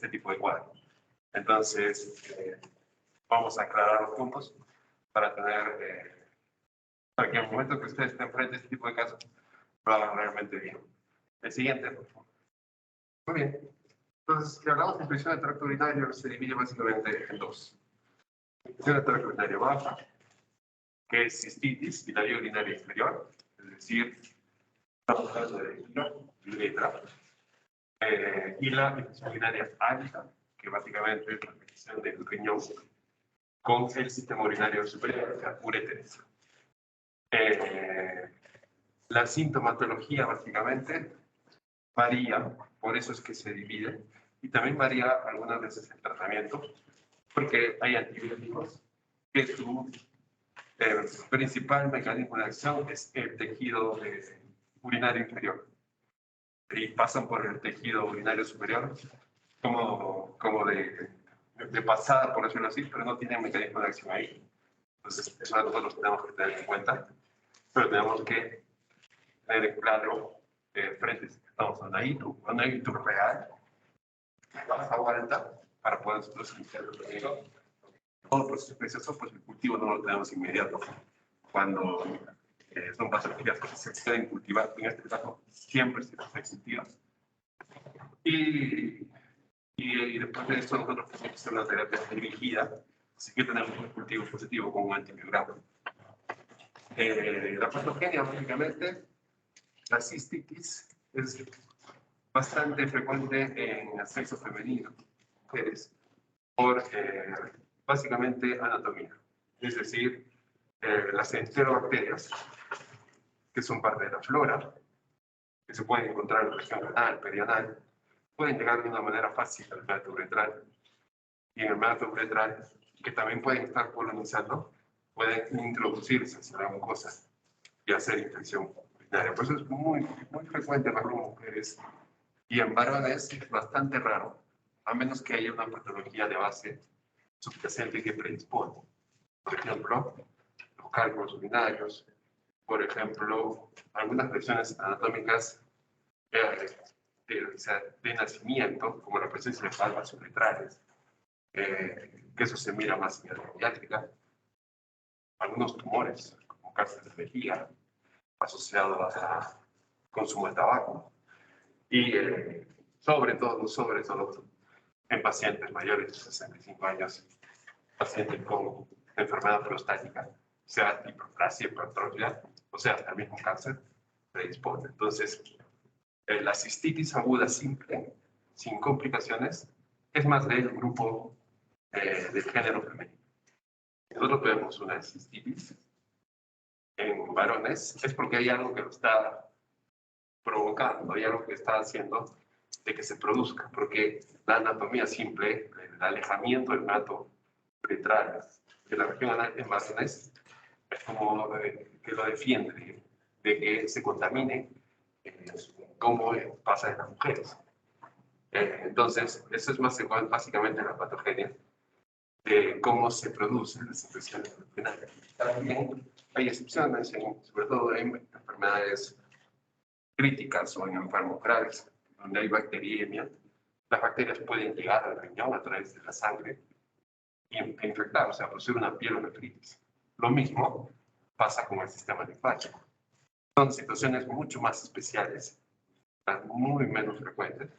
este tipo de cuadro. Entonces, vamos a aclarar los puntos para para que en el momento que ustedes estén frente a este tipo de casos, lo hagan realmente bien. El siguiente, por favor. Muy bien. Entonces, si hablamos de infección de tracto urinario, se divide básicamente en dos. Infección de tracto urinario baja, que es cistitis y la vía urinaria inferior, es decir, estamos hablando de letra, y la infección urinaria alta, que básicamente es la infección del riñón con el sistema urinario superior, o sea, ureteres. La sintomatología básicamente varía, por eso es que se divide, y también varía algunas veces el tratamiento, porque hay antibióticos que su principal mecanismo de acción es el tejido urinario inferior, y pasan por el tejido urinario superior como de pasada, por decirlo así, pero no tienen mecanismo de acción ahí. Entonces, eso nosotros tenemos que tener en cuenta, pero tenemos que tener claro frente, estamos a una ITU real, baja o alta, para poder nosotros iniciar el proceso. Todo el proceso precioso, pues el cultivo no lo tenemos inmediato. Cuando son patologías que se pueden cultivar, en este caso siempre se cultiva. Y después de esto nosotros tenemos que hacer una terapia dirigida, así que tenemos un cultivo positivo con un antibiograma. La patogenia, básicamente, la cistitis es bastante frecuente en el sexo femenino, mujeres, por básicamente anatomía, es decir, las enterobacterias, que son parte de la flora, que se pueden encontrar en la región anal, perianal, pueden llegar de una manera fácil al meato uretral. Y en el meato uretral, que también pueden estar colonizando, pueden introducirse hacia la mucosa y hacer infección urinaria. Por eso es muy frecuente en las mujeres, y en varones es bastante raro, a menos que haya una patología de base subyacente que predispone. Por ejemplo, los cálculos urinarios, por ejemplo, algunas lesiones anatómicas de nacimiento, como la presencia de valvas uretrales, que eso se mira más en la pediátrica, algunos tumores, como cáncer de vejiga, asociados a consumo de tabaco, y sobre todo, en pacientes mayores de 65 años, pacientes con enfermedad prostática, sea hiperplasia, hipertrofia, o sea, hasta el mismo cáncer, predispone. Entonces, la cistitis aguda simple, sin complicaciones, es más del grupo del género femenino. Nosotros vemos una cistitis en varones, es porque hay algo que lo está provocando, hay algo que está haciendo de que se produzca, porque la anatomía simple, el alejamiento del meato uretral de la región anal en varones, es como que lo defiende de que se contamine, como pasa en las mujeres. Entonces, eso es básicamente la patogenia de cómo se producen las infecciones urinarias. También hay excepciones, sobre todo en enfermedades críticas o en enfermos graves, donde hay bacteriemia. Las bacterias pueden llegar al riñón a través de la sangre e infectar, o sea, producir una pielonefritis. Lo mismo pasa con el sistema linfático. Son situaciones mucho más especiales, las muy menos frecuentes,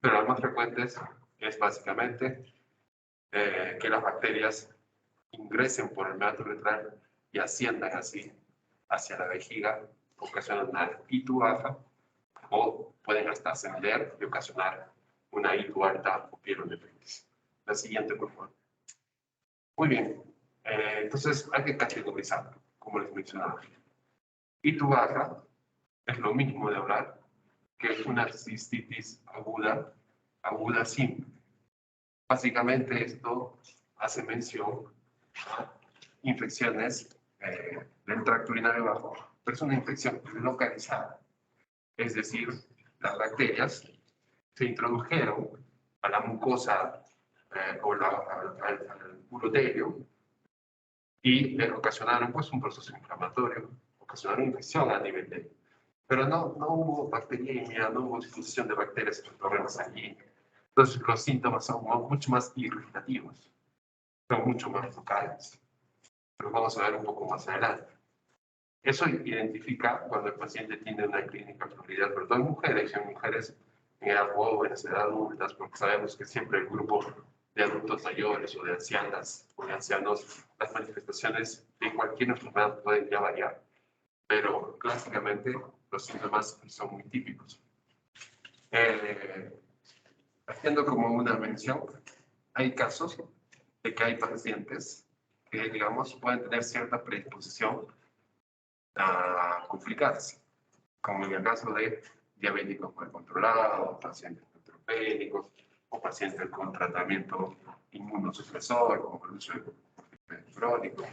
pero las más frecuentes es básicamente que las bacterias ingresen por el meato uretral y asciendan así hacia la vejiga, ocasionando una ITU baja, o pueden hasta ascender y ocasionar una ITU alta o pielonefritis. La siguiente, por favor. Muy bien. Entonces hay que categorizar, como les mencionaba. ITU baja es lo mismo de hablar que una cistitis aguda simple. Básicamente esto hace mención a infecciones del tracto urinario bajo, pero es una infección localizada. Es decir, las bacterias se introdujeron a la mucosa o al uroterio y ocasionaron pues, un proceso inflamatorio, ocasionaron infección a nivel pero no hubo bacteriemia, no hubo disposición de bacterias en el torrente sanguíneo. Entonces, los síntomas son mucho más irritativos, son mucho más locales. Pero vamos a ver un poco más adelante. Eso identifica cuando el paciente tiene una clínica prioridad, pero todo en mujeres en edad jóvenes, en edad adultas, porque sabemos que siempre el grupo de adultos mayores o de ancianas o de ancianos, las manifestaciones de cualquier enfermedad pueden ya variar, pero clásicamente los síntomas son muy típicos. Haciendo como una mención, hay casos de que hay pacientes que, digamos, pueden tener cierta predisposición a complicarse, como en el caso de diabéticos mal controlados, pacientes neutropénicos o pacientes con tratamiento inmunosupresor, como el uso de crónico,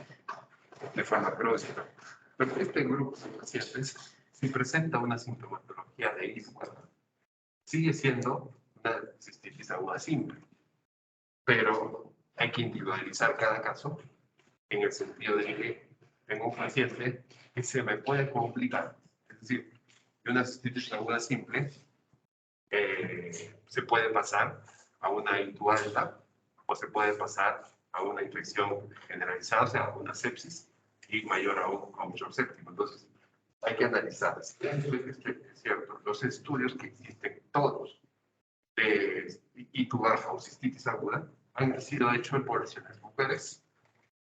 de farmacología. Pero este grupo de pacientes, si presenta una sintomatología de ISPA, sigue siendo una cistitis aguda simple, pero hay que individualizar cada caso en el sentido de que tengo un paciente que se me puede complicar, es decir, de una cistitis aguda simple se puede pasar a una ITU alta o se puede pasar a una infección generalizada, o sea, a una sepsis y mayor aún a un shock séptico. Entonces, hay que analizar. Si es cierto, los estudios que existen todos de ITU baja o cistitis aguda han sido hechos en poblaciones mujeres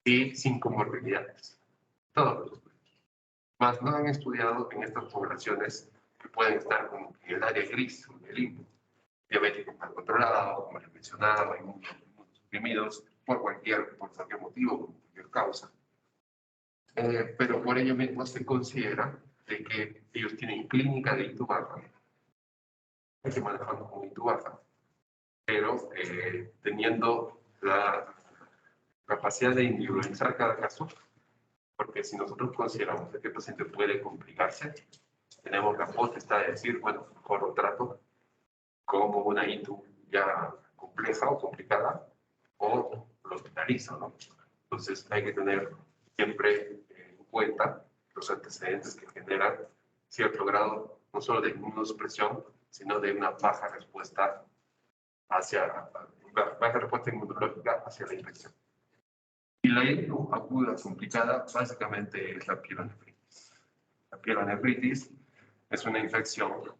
y sin comorbilidades. Todos los estudios. Más no han estudiado en estas poblaciones que pueden estar como en el área gris o en el limbo. Diabéticos mal controlados, como les mencionaba, inmunosuprimidos por cualquier motivo, por cualquier causa. Pero por ello mismo se considera de que ellos tienen clínica de ITU baja, que manejan como ITU baja, pero teniendo la capacidad de individualizar cada caso, porque si nosotros consideramos que el paciente puede complicarse, tenemos la potestad de decir, bueno, mejor lo trato como una ITU ya compleja o complicada, o lo hospitalizo, ¿no? Entonces hay que tener siempre en cuenta los antecedentes que generan cierto grado, no solo de inmunosupresión, sino de una baja respuesta inmunológica hacia la infección. Y la ITU aguda complicada básicamente es la pielonefritis. La pielonefritis es una infección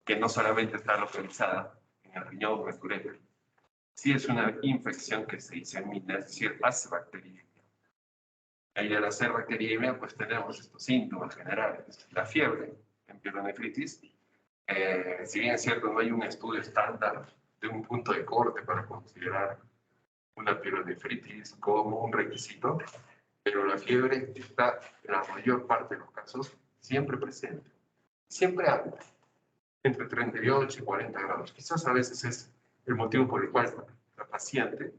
que no solamente está localizada en el riñón o en el uréter, sí es una infección que se disemina, es decir, hace bacteriemia. Y al hacer bacteriemia, pues tenemos estos síntomas generales. La fiebre en pielonefritis, si bien es cierto, no hay un estudio estándar de un punto de corte para considerar una pielonefritis como un requisito, pero la fiebre está en la mayor parte de los casos siempre presente, siempre alta, entre 38 y 40 grados. Quizás a veces es el motivo por el cual la paciente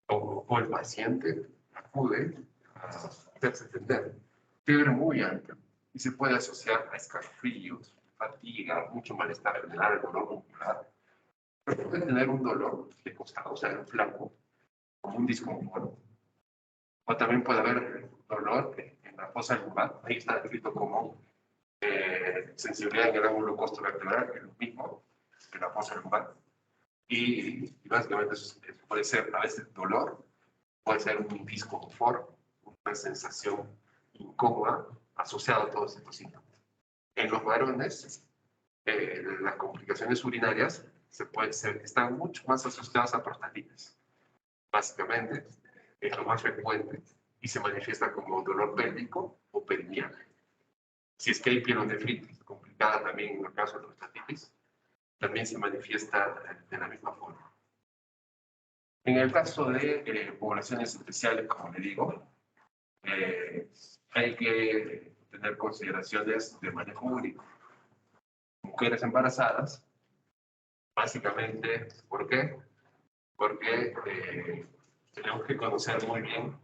o el paciente acude a hacerse entender. Fiebre muy alta y se puede asociar a escalofríos, fatiga, mucho malestar general, dolor muscular. Pero puede tener un dolor de costado, o sea, en flanco, como un disconfort. O también puede haber dolor en la fosa lumbar. Ahí está escrito como sensibilidad en el ángulo costovertebral, que es lo mismo que la fosa lumbar. Y básicamente eso puede ser a veces dolor, puede ser un disconfort, una sensación incómoda asociada a todos estos síntomas. En los varones, las complicaciones urinarias están mucho más asociadas a prostatitis. Básicamente, es lo más frecuente y se manifiesta como dolor pélvico o perineal. Si es que hay pielonefritis complicada también en el caso de prostatitis, también se manifiesta de la misma forma. En el caso de poblaciones especiales, como le digo, hay que tener consideraciones de manejo único. Mujeres embarazadas, básicamente, ¿por qué? Porque tenemos que conocer muy bien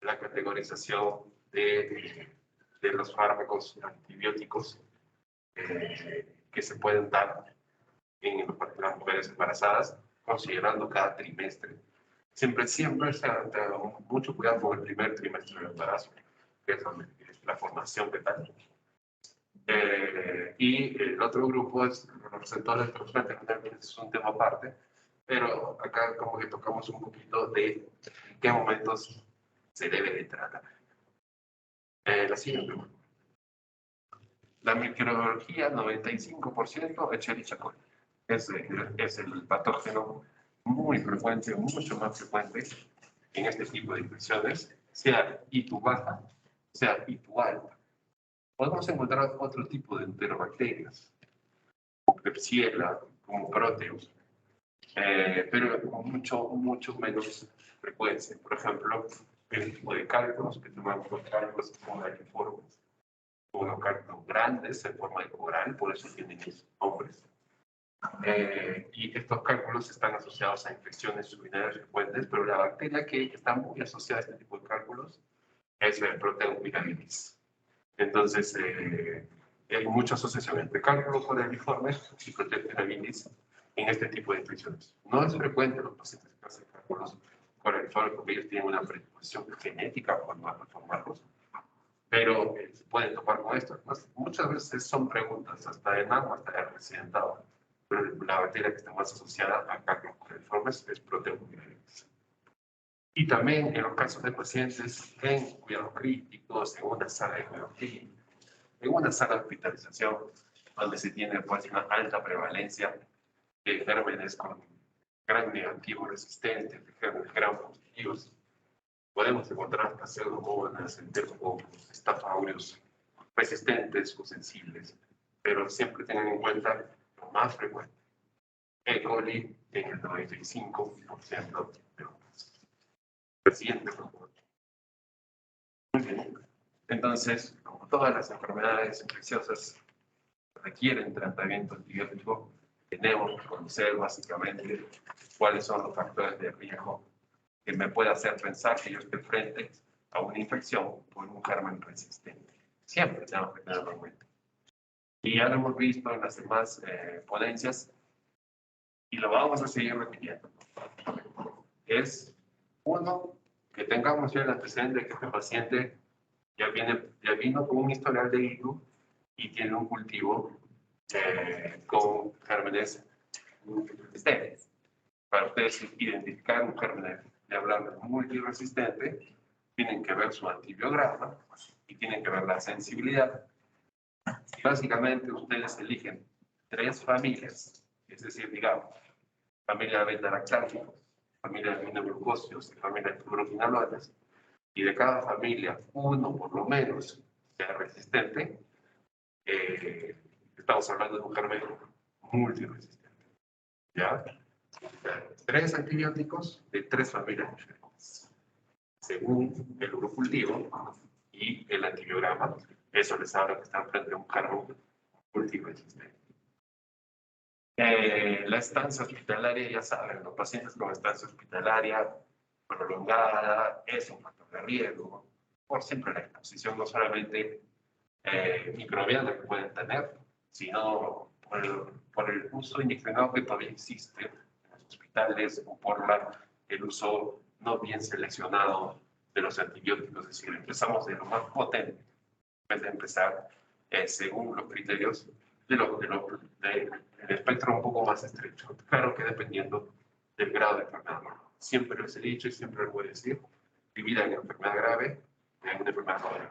la categorización de los fármacos antibióticos que se pueden dar en las mujeres embarazadas, considerando cada trimestre. Siempre se ha dado mucho cuidado con el primer trimestre del embarazo, que es la formación fetal. Y el otro grupo es los receptores de trasplante renal, que es un tema aparte, pero acá como que tocamos un poquito de en qué momentos se debe de tratar. La siguiente. La microbiología, 95%, Escherichia coli. Es el patógeno muy frecuente, mucho más frecuente en este tipo de infecciones, sea ITU baja, sea ITU alta. Podemos encontrar otro tipo de enterobacterias, como Klebsiella, como Proteus, pero con mucho menos frecuencia. Por ejemplo, el tipo de cálculos que tomamos los cálculos como galliformes, o los cálculos grandes en forma de coral, por eso tienen esos nombres. Y estos cálculos están asociados a infecciones urinarias frecuentes, pero la bacteria que está muy asociada a este tipo de cálculos es el Proteobacterium. Entonces, hay mucha asociación entre cálculos coraliformes y Proteobacterium en este tipo de infecciones. No es frecuente los pacientes que hacen cálculos coraliformes porque ellos tienen una predisposición genética por formarlos, pero se pueden topar con esto. Muchas veces son preguntas, hasta de NAM, hasta de residentado. Pero la bacteria que está más asociada a cálculos coraliformes es Proteobacterium. Y también en los casos de pacientes en cuidados críticos, en una sala de cuidados clínicos, en una sala de hospitalización, donde se tiene pues, una alta prevalencia de gérmenes con gran negativo resistente, de gérmenes gran positivos, podemos encontrar hasta pseudomonas, enterococos, estafaurios resistentes o sensibles, pero siempre tengan en cuenta lo más frecuente, E. coli en el 95% de los casos. El siguiente, por favor. Muy bien. Entonces, como todas las enfermedades infecciosas requieren tratamiento antibiótico, tenemos que conocer básicamente cuáles son los factores de riesgo que me puede hacer pensar que yo estoy frente a una infección por un germen resistente. Siempre tenemos que tenerlo en cuenta. Y ya lo hemos visto en las demás ponencias y lo vamos a seguir repitiendo. Es uno, que tengamos ya el antecedente de que este paciente ya vino con un historial de ITU y tiene un cultivo con gérmenes resistentes. Para ustedes identificar un germen de hablar multiresistente, tienen que ver su antibiograma y tienen que ver la sensibilidad. Y básicamente ustedes eligen 3 familias, es decir, digamos, familia beta-lactámicos, familia de aminoglucósidos y familia de fluoroquinoladas, y de cada familia uno por lo menos sea resistente, estamos hablando de un germen multiresistente. ¿Ya? 3 antibióticos de 3 familias diferentes, según el urocultivo y el antibiograma. Eso les habla que están frente a un germen multiresistente. La estancia hospitalaria, ya saben, los pacientes con estancia hospitalaria prolongada es un factor de riesgo por siempre la exposición no solamente microbiana que pueden tener, sino por el uso indiscriminado que todavía existe en los hospitales o por el uso no bien seleccionado de los antibióticos. Es decir, empezamos de lo más potente, en vez de empezar según los criterios del espectro un poco más estrecho. Claro que dependiendo del grado de enfermedad. Siempre les he dicho y siempre lo voy a decir, divida en enfermedad grave y en una enfermedad grave.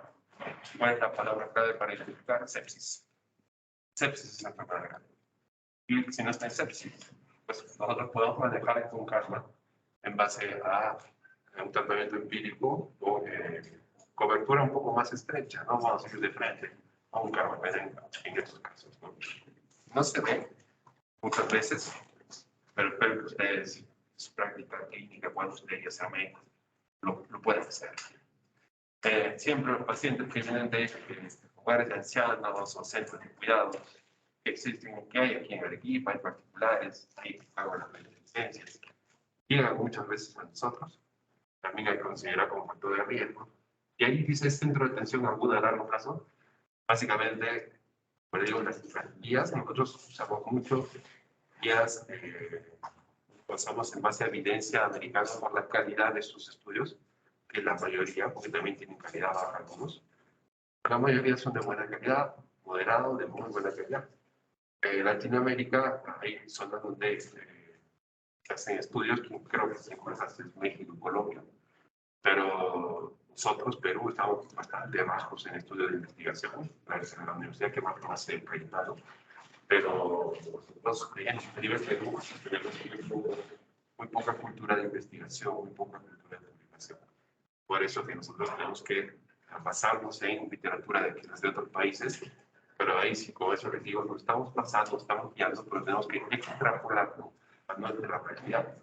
¿Cuál es la palabra clave para identificar? Sepsis. Sepsis es la enfermedad grave. Y si no está en sepsis, pues nosotros podemos manejar con calma en base a un tratamiento empírico o cobertura un poco más estrecha. No vamos a ir de frente a un carbapenem en estos casos. No se ve muchas veces, pero espero que ustedes, en su práctica clínica, cuando ustedes ya sean médicos, lo puedan hacer. Siempre los pacientes que vienen de hogares de ancianos o centros de cuidados que existen, que hay aquí en Arequipa, hay particulares, hay que pagan las beneficencias, llegan muchas veces a nosotros, también hay que considerar como factor de riesgo. Y ahí dice centro de atención aguda a largo plazo. Básicamente, como digo, las guías, nosotros usamos mucho guías, basamos en base a evidencia americana por la calidad de sus estudios, que la mayoría, porque también tienen calidad baja algunos, la mayoría son de buena calidad, moderado de muy buena calidad. Latinoamérica, hay zonas donde se hacen estudios, que creo que se encuentran en México y Colombia, pero nosotros, Perú, estamos bastante bajos en estudios de investigación, en la universidad que más lo hace proyectado, pero nosotros en el nivel Perú tenemos muy poca cultura de investigación, muy poca cultura de publicación. Por eso que nosotros tenemos que basarnos en literatura de otros países, pero ahí sí, con eso les digo, nos estamos pasando, estamos guiando, pero tenemos que extrapolarlo a nuestra realidad.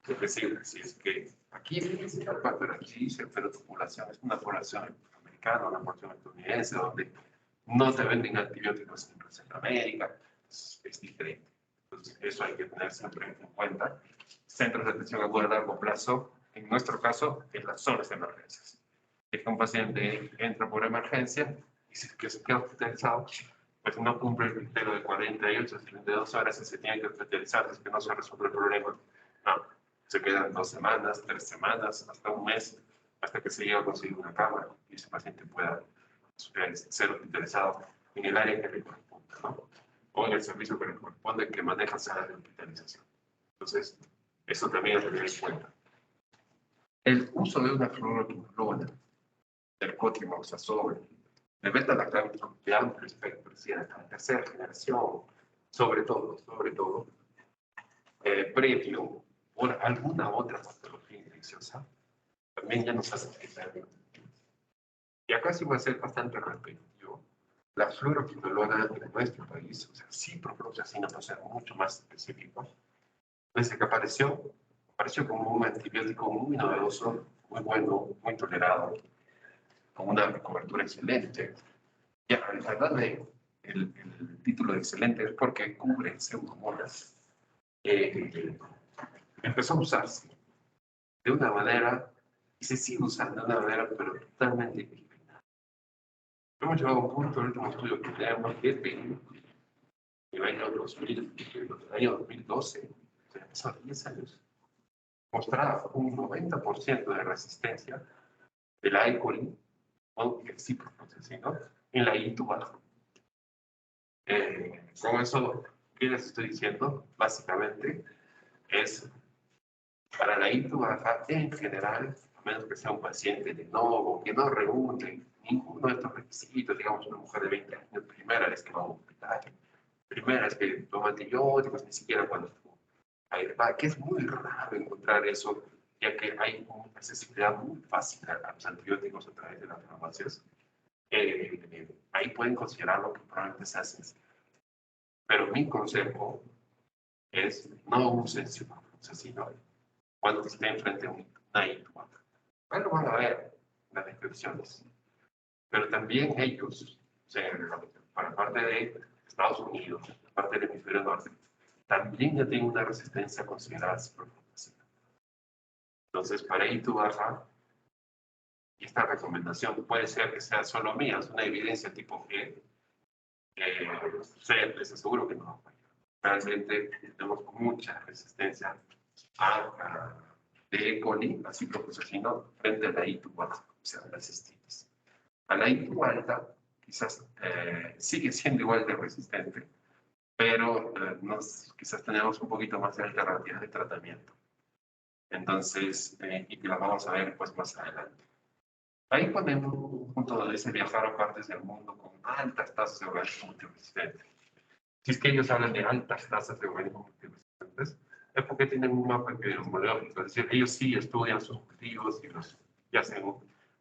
Es decir, si es que aquí dice pero aquí dice, pero tu población es una población americana, una población estadounidense, donde no te venden antibióticos en Centroamérica, es diferente. Entonces, eso hay que tener siempre en cuenta. Centros de atención aguda a largo plazo, en nuestro caso, en las zonas de emergencias. Es que un paciente entra por emergencia y si es que se queda hospitalizado, pues no cumple el criterio de 48 a 72 horas y se tiene que hospitalizar, es que no se resuelve el problema. No, se quedan 2 semanas, 3 semanas, hasta un mes, hasta que se llega a conseguir una cama y ese paciente pueda ser hospitalizado en el área que le corresponde, ¿no? O en el servicio que le corresponde que maneja salas de hospitalización. Entonces, eso también hay que tener en cuenta. El uso de una fluoroquinolona, del cotrimoxazol, de beta-lactam de amplio espectro, es decir, de la tercera generación, sobre todo, previo por alguna otra patología infecciosa, también ya nos hace pensar. Y acá sí va a ser bastante repetitivo. La fluoroquinolona en nuestro país, o sea, ciprofloxacina, para ser mucho más específico, desde que apareció como un antibiótico muy novedoso, muy bueno, muy tolerado, con una cobertura excelente. Ya, la verdad, el título de excelente es porque cubre pseudomonas. Empezó a usarse de una manera, y se sigue usando de una manera, pero totalmente indiscriminada. Hemos llegado a un punto, el último estudio que tenemos, que es en el año 2012, o sea, hace 10 años, mostraba un 90% de resistencia de la E. coli, o el ciprofloxacino, en la I2 baja. Con eso, ¿qué les estoy diciendo? Básicamente, es para la I2 baja en general, a menos que sea un paciente de novo, que no reúne ninguno de estos requisitos, digamos una mujer de 20 años, primera vez que va a un hospital, primera vez que toma antibióticos, ni siquiera cuando estuvo va, que es muy raro encontrar eso, ya que hay una accesibilidad muy fácil a los antibióticos a través de las farmacias. Ahí pueden considerar lo que probablemente se hace. Pero mi consejo es no usen ciprofloxacino cuando estén frente a una ITUA. Bueno, van a ver las descripciones, pero también ellos, o sea, para parte de Estados Unidos, parte del hemisferio norte, también ya tienen una resistencia considerada a ciprofloxacina. Entonces, para ITU baja, y esta recomendación puede ser que sea solo mía, es una evidencia tipo G, les aseguro que no va a fallar. Realmente tenemos mucha resistencia a de E. coli, a ciprofloxacino, frente a la ITU baja, o sea, las cistitis. A la ITU alta, quizás sigue siendo igual de resistente, pero quizás tenemos un poquito más de alternativas de tratamiento. Entonces, y que las vamos a ver pues más adelante. Ahí ponemos un punto donde dice viajar a partes del mundo con altas tasas de organismos multiresistentes. Si es que ellos hablan de altas tasas de organismos multiresistentes, es porque tienen un mapa epidemiológico, es decir, ellos sí estudian sus cultivos y hacen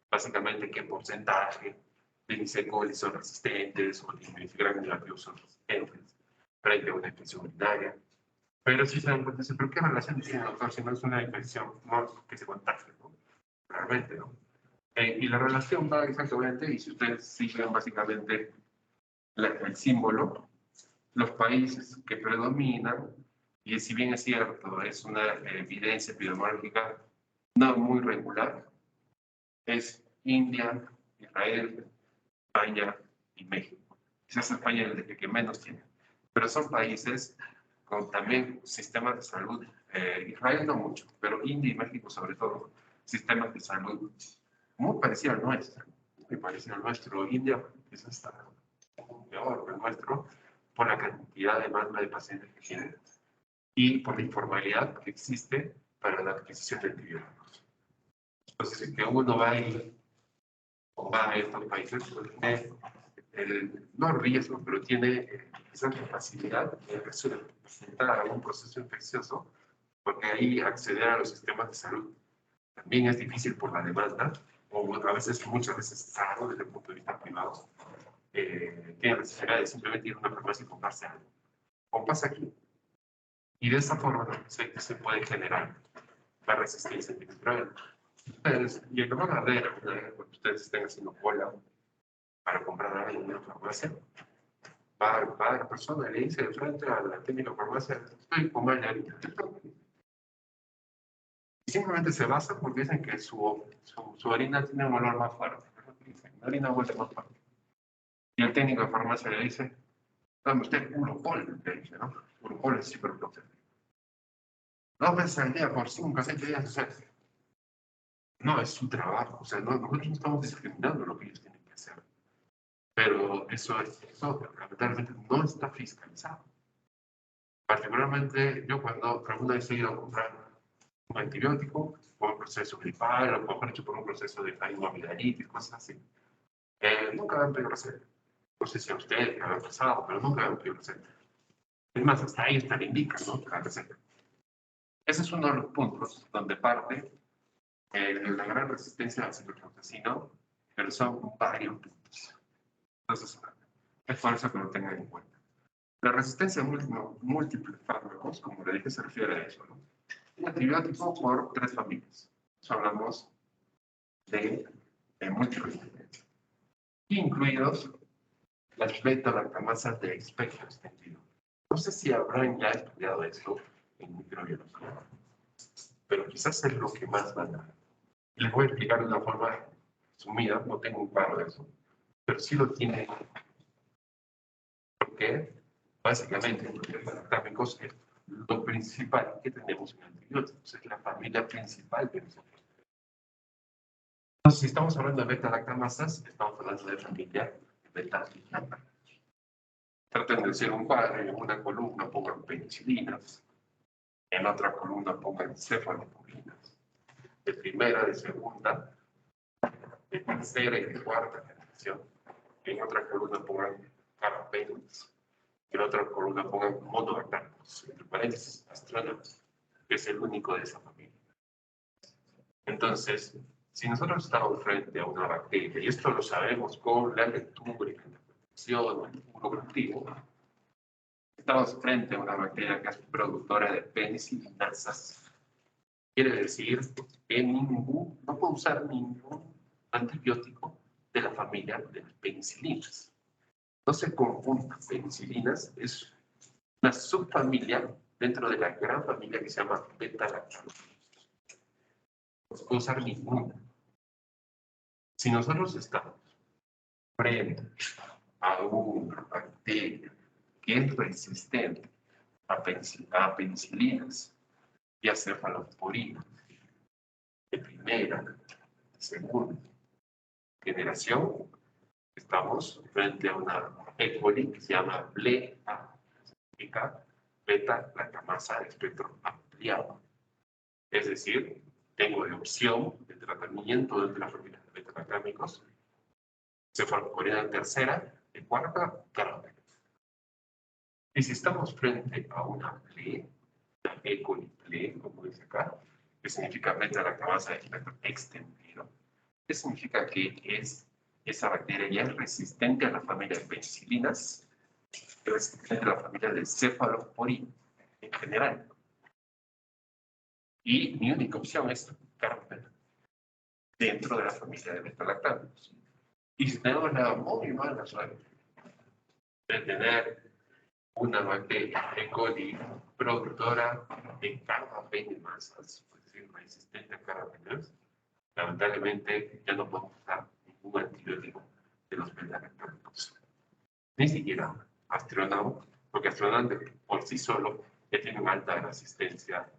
básicamente qué porcentaje de Inicia coli son resistentes o de gram negativos son resistentes frente a una infección urinaria. Pero sí se dan cuenta, pero ¿qué relación tiene, doctor, si no es una infección que se contagia, ¿no? Realmente, ¿no? Y la relación va exactamente, y si ustedes siguen básicamente el símbolo, los países que predominan, y si bien es cierto, es una evidencia epidemiológica no muy regular, es India, Israel, España y México. Quizás España es el que menos tiene, pero son países con también sistemas de salud, Israel no mucho, pero India y México sobre todo, sistemas de salud muy parecido al nuestro, muy parecido al nuestro. India quizás está peor que el nuestro por la cantidad de demanda de pacientes que tienen y por la informalidad que existe para la adquisición de antibióticos. Entonces, si que uno va o va a estos países, pues tiene no el riesgo, pero tiene esa capacidad de presentar algún proceso infeccioso, porque ahí acceder a los sistemas de salud también es difícil por la demanda, o a veces, muchas veces caro desde el punto de vista privado. Tiene necesidad de simplemente ir a una farmacia y comprarse algo. Como pasa aquí. Y de esa forma se puede generar la resistencia antimicrobiana. Y el que van a ver, cuando ustedes estén haciendo cola para comprar algo en una farmacia, va la persona y le dice de frente a la técnica farmacia, estoy con mal de ahorita. Y simplemente se basa porque dicen que su orina tiene un olor más fuerte. La orina huele más fuerte. Y el técnico de farmacia le dice, dame usted Urocol, le dice, ¿no? Urocol es ciberprotector. 2 veces al día por 5 o 7 días, o sea, no es su trabajo, o sea, nosotros no estamos discriminando lo que ellos tienen que hacer, pero eso lamentablemente no está fiscalizado. Particularmente yo cuando alguna vez he ido a comprar un antibiótico por un proceso gripal o mejor dicho por un proceso de amigdalitis, cosas así, nunca me han pedido receta. No sé si a ustedes me ha pasado, pero nunca me han pedido receta. Es más, hasta ahí está le indican, ¿no? La receta. Ese es uno de los puntos donde parte la gran resistencia al ciprofloxacino, pero son varios puntos. Entonces, es por eso que lo tengan en cuenta. La resistencia a múltiples fármacos, como le dije, se refiere a eso, ¿no? Un antibiótico por 3 familias. Entonces, hablamos de múltiples, incluidos las beta-lactamasas de espectro extendido. No sé si habrán ya estudiado esto en microbiología, pero quizás es lo que más van a. Les voy a explicar de una forma sumida, no tengo un cuadro de eso, pero sí lo tiene. Porque básicamente en los beta-lactámicos es lo principal que tenemos en antibióticos, es la familia principal de nosotros. Entonces, si estamos hablando de beta-lactamasas, estamos hablando de familia beta-lactámicos. Traten de hacer un cuadro y en una columna pongan penicilinas, en otra columna pongan cefalopurinas, de primera, de segunda, de tercera y de cuarta generación. En otra columna pongan carbapenems, en otra columna pongan monobactámicos, entre paréntesis, astrónomos, que es el único de esa familia. Entonces, si nosotros estamos frente a una bacteria, y esto lo sabemos con la lectura y la interpretación, el puro cultivo, estamos frente a una bacteria que es productora de penicilinasas. Quiere decir que no puedo usar ningún antibiótico de la familia de las penicilinas. No se confundan, penicilinas es una subfamilia dentro de la gran familia que se llama beta-lactámicos. No se puede usar ninguna. Si nosotros estamos frente a una bacteria que es resistente a penicilinas y a cefaloporinas de primera, de segunda generación, estamos frente a una E. coli que se llama BLEA, significa beta-lactamasa de espectro ampliado. Es decir, tengo de opción de tratamiento de la familia de beta-lactámicos, cefalosporina de tercera, de cuarta, carbapenems. Y si estamos frente a una PLE, una E. coli PLE, como dice acá, que significa beta-lactamasa de espectro extendido, ¿qué significa? Que esa bacteria ya es resistente a la familia de penicilinas, es resistente a la familia de cefalosporina en general. Y mi única opción es carbapenems dentro de la familia de beta-lactámicos. Y si tenemos la muy mala suerte de tener una bacteria E. coli productora de carbapenemasas, es decir, resistente a carbapenemas, lamentablemente ya no podemos usar ningún antibiótico de los beta-lactámicos. Ni siquiera astronauta, porque astronauta por sí solo ya tiene una alta resistencia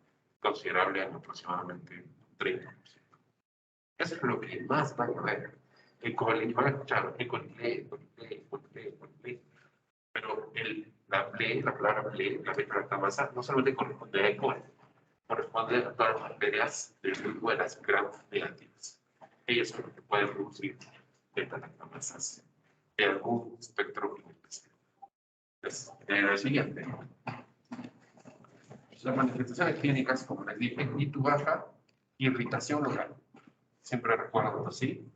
considerable en aproximadamente un 30%. Eso es lo que más van a ver. y van a escuchar ecolile, pero la palabra ple, la beta-lactamasa, no solamente corresponde a ecol, corresponde a todas las bacterias de muy buenas gram negativas. Ellas son las que pueden producir beta-lactamasas de algún espectro específico. El siguiente. Las manifestaciones clínicas, como les dije, y tu baja irritación oral. Siempre recuerdo así.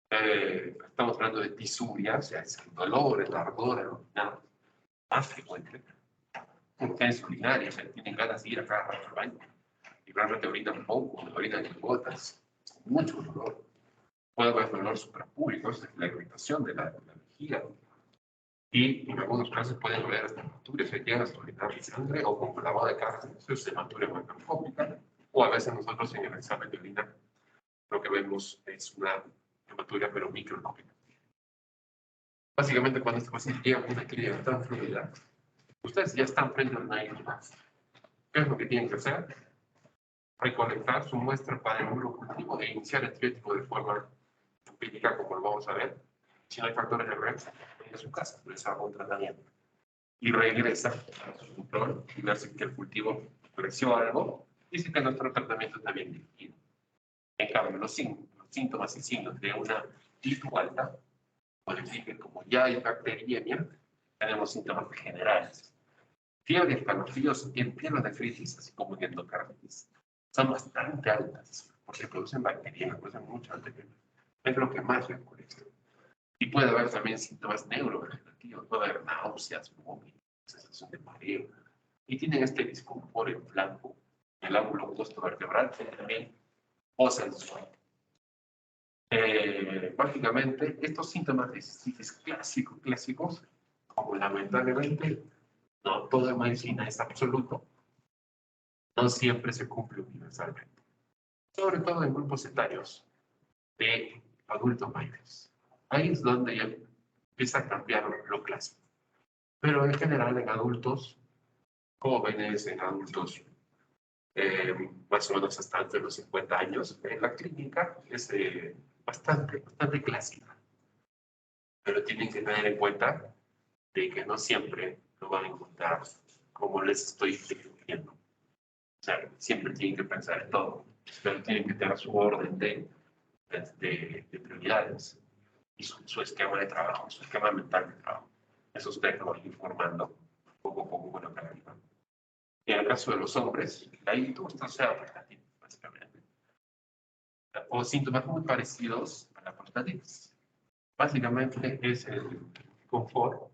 Estamos hablando de disuria, o sea, es el dolor, el ardor, el orinado, más frecuente. Urgencia urinaria, o sea, tienen ganas de ir a cada rato al baño. Y realmente orinan poco, orinan en gotas, mucho dolor. Puede haber dolor suprapúbico, es la irritación de la vejiga. Y en algunos casos pueden haber hasta hematuria, se llegan a orinar sangre o con lavado de cara, eso es hematuria macroscópica, o a veces nosotros en el examen de orina lo que vemos es una hematuria pero microscópica. Básicamente cuando este paciente llega con una clínica tan fluida, ustedes ya están frente a una isla. ¿Qué es lo que tienen que hacer? Recolectar su muestra para el cultivo e iniciar el triótipo de forma empírica, como lo vamos a ver. Si no hay factores de riesgo, en su casa, les hago un tratamiento. Y regresa a su control y ver si el cultivo creció algo y si que nuestro tratamiento está bien dirigido. En cambio, los síntomas y signos de una tipo alta, pues dije, como ya hay bacteriemia, tenemos síntomas generales. Fiebre, escalofríos y pielonefritis, así como endocarditis, son bastante altas porque producen bacteriemia, producen mucha bacteriemia. Es lo que más recurre. Y puede haber también síntomas neurovegetativos, puede haber náuseas, vómitos, sensación de mareo. Y tienen este disconfort en flanco, el ángulo opuesto vertebral, también o sensual. Básicamente, estos síntomas de cistitis clásicos, como lamentablemente no toda medicina es absoluto, no siempre se cumple universalmente. Sobre todo en grupos etarios de adultos mayores. Ahí es donde ya empieza a cambiar lo clásico. Pero en general en adultos jóvenes, en adultos más o menos hasta antes de los 50 años, en la clínica es bastante clásica. Pero tienen que tener en cuenta de que no siempre lo van a encontrar como les estoy describiendo. O sea, siempre tienen que pensar en todo, pero tienen que tener su orden de prioridades y su esquema de trabajo, su esquema mental de trabajo. Eso ustedes lo van informando poco a poco con la práctica. En el caso de los hombres, ahí todo esto sea prostatitis, básicamente. O síntomas muy parecidos a la prostatitis. Básicamente es el confort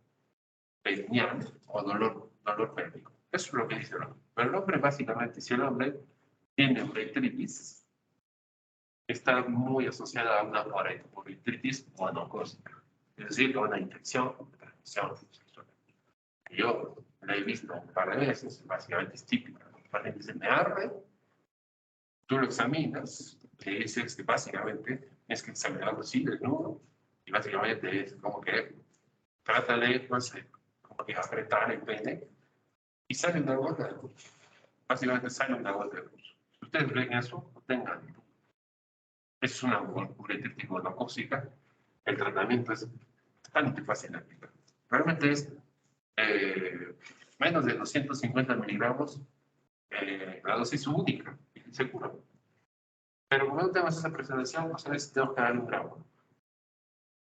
perineal o dolor pélvico. Eso es lo que dice el hombre. Pero el hombre, básicamente, si el hombre tiene uretritis, está muy asociada a una uretritis monocócica, es decir, a una infección de transmisión sexual. Yo la he visto un par de veces, básicamente es típica. El paciente se me arde, tú lo examinas, te dices que básicamente es que examinarlo así, desnudo, y básicamente es como que trata de, no sé, como que apretar el pene y sale una gota de luz. Básicamente sale una gota de luz. Si ustedes ven eso, no tengan. Es una uretritis monocócica. El tratamiento es bastante fácil de aplicar. Realmente es menos de 250 miligramos la dosis única, seguro. Pero como no tenemos esa presentación, pues a veces tengo que darle un gramo.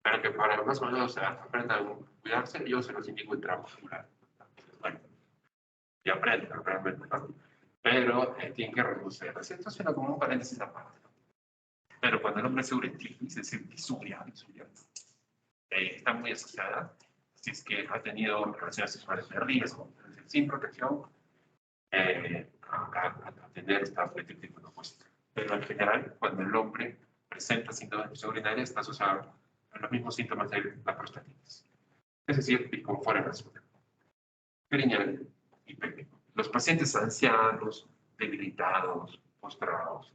Pero que para más o menos aprendan a cuidarse, yo se los indico en gramo regular. Bueno, y aprendan realmente, ¿no? Pero tienen que reducir. Esto suena como un paréntesis aparte. Pero cuando el hombre se uretritis, es decir, disuria, está muy asociada, si es que ha tenido relaciones sexuales de riesgo, es decir, sin protección, a tener esta uretritis monocócica. Pero en general, cuando el hombre presenta síntomas de infección urinaria, está asociado a los mismos síntomas de la prostatitis. Es decir, disconfort en la zona perineal y pélvico. Los pacientes ancianos, debilitados, postrados,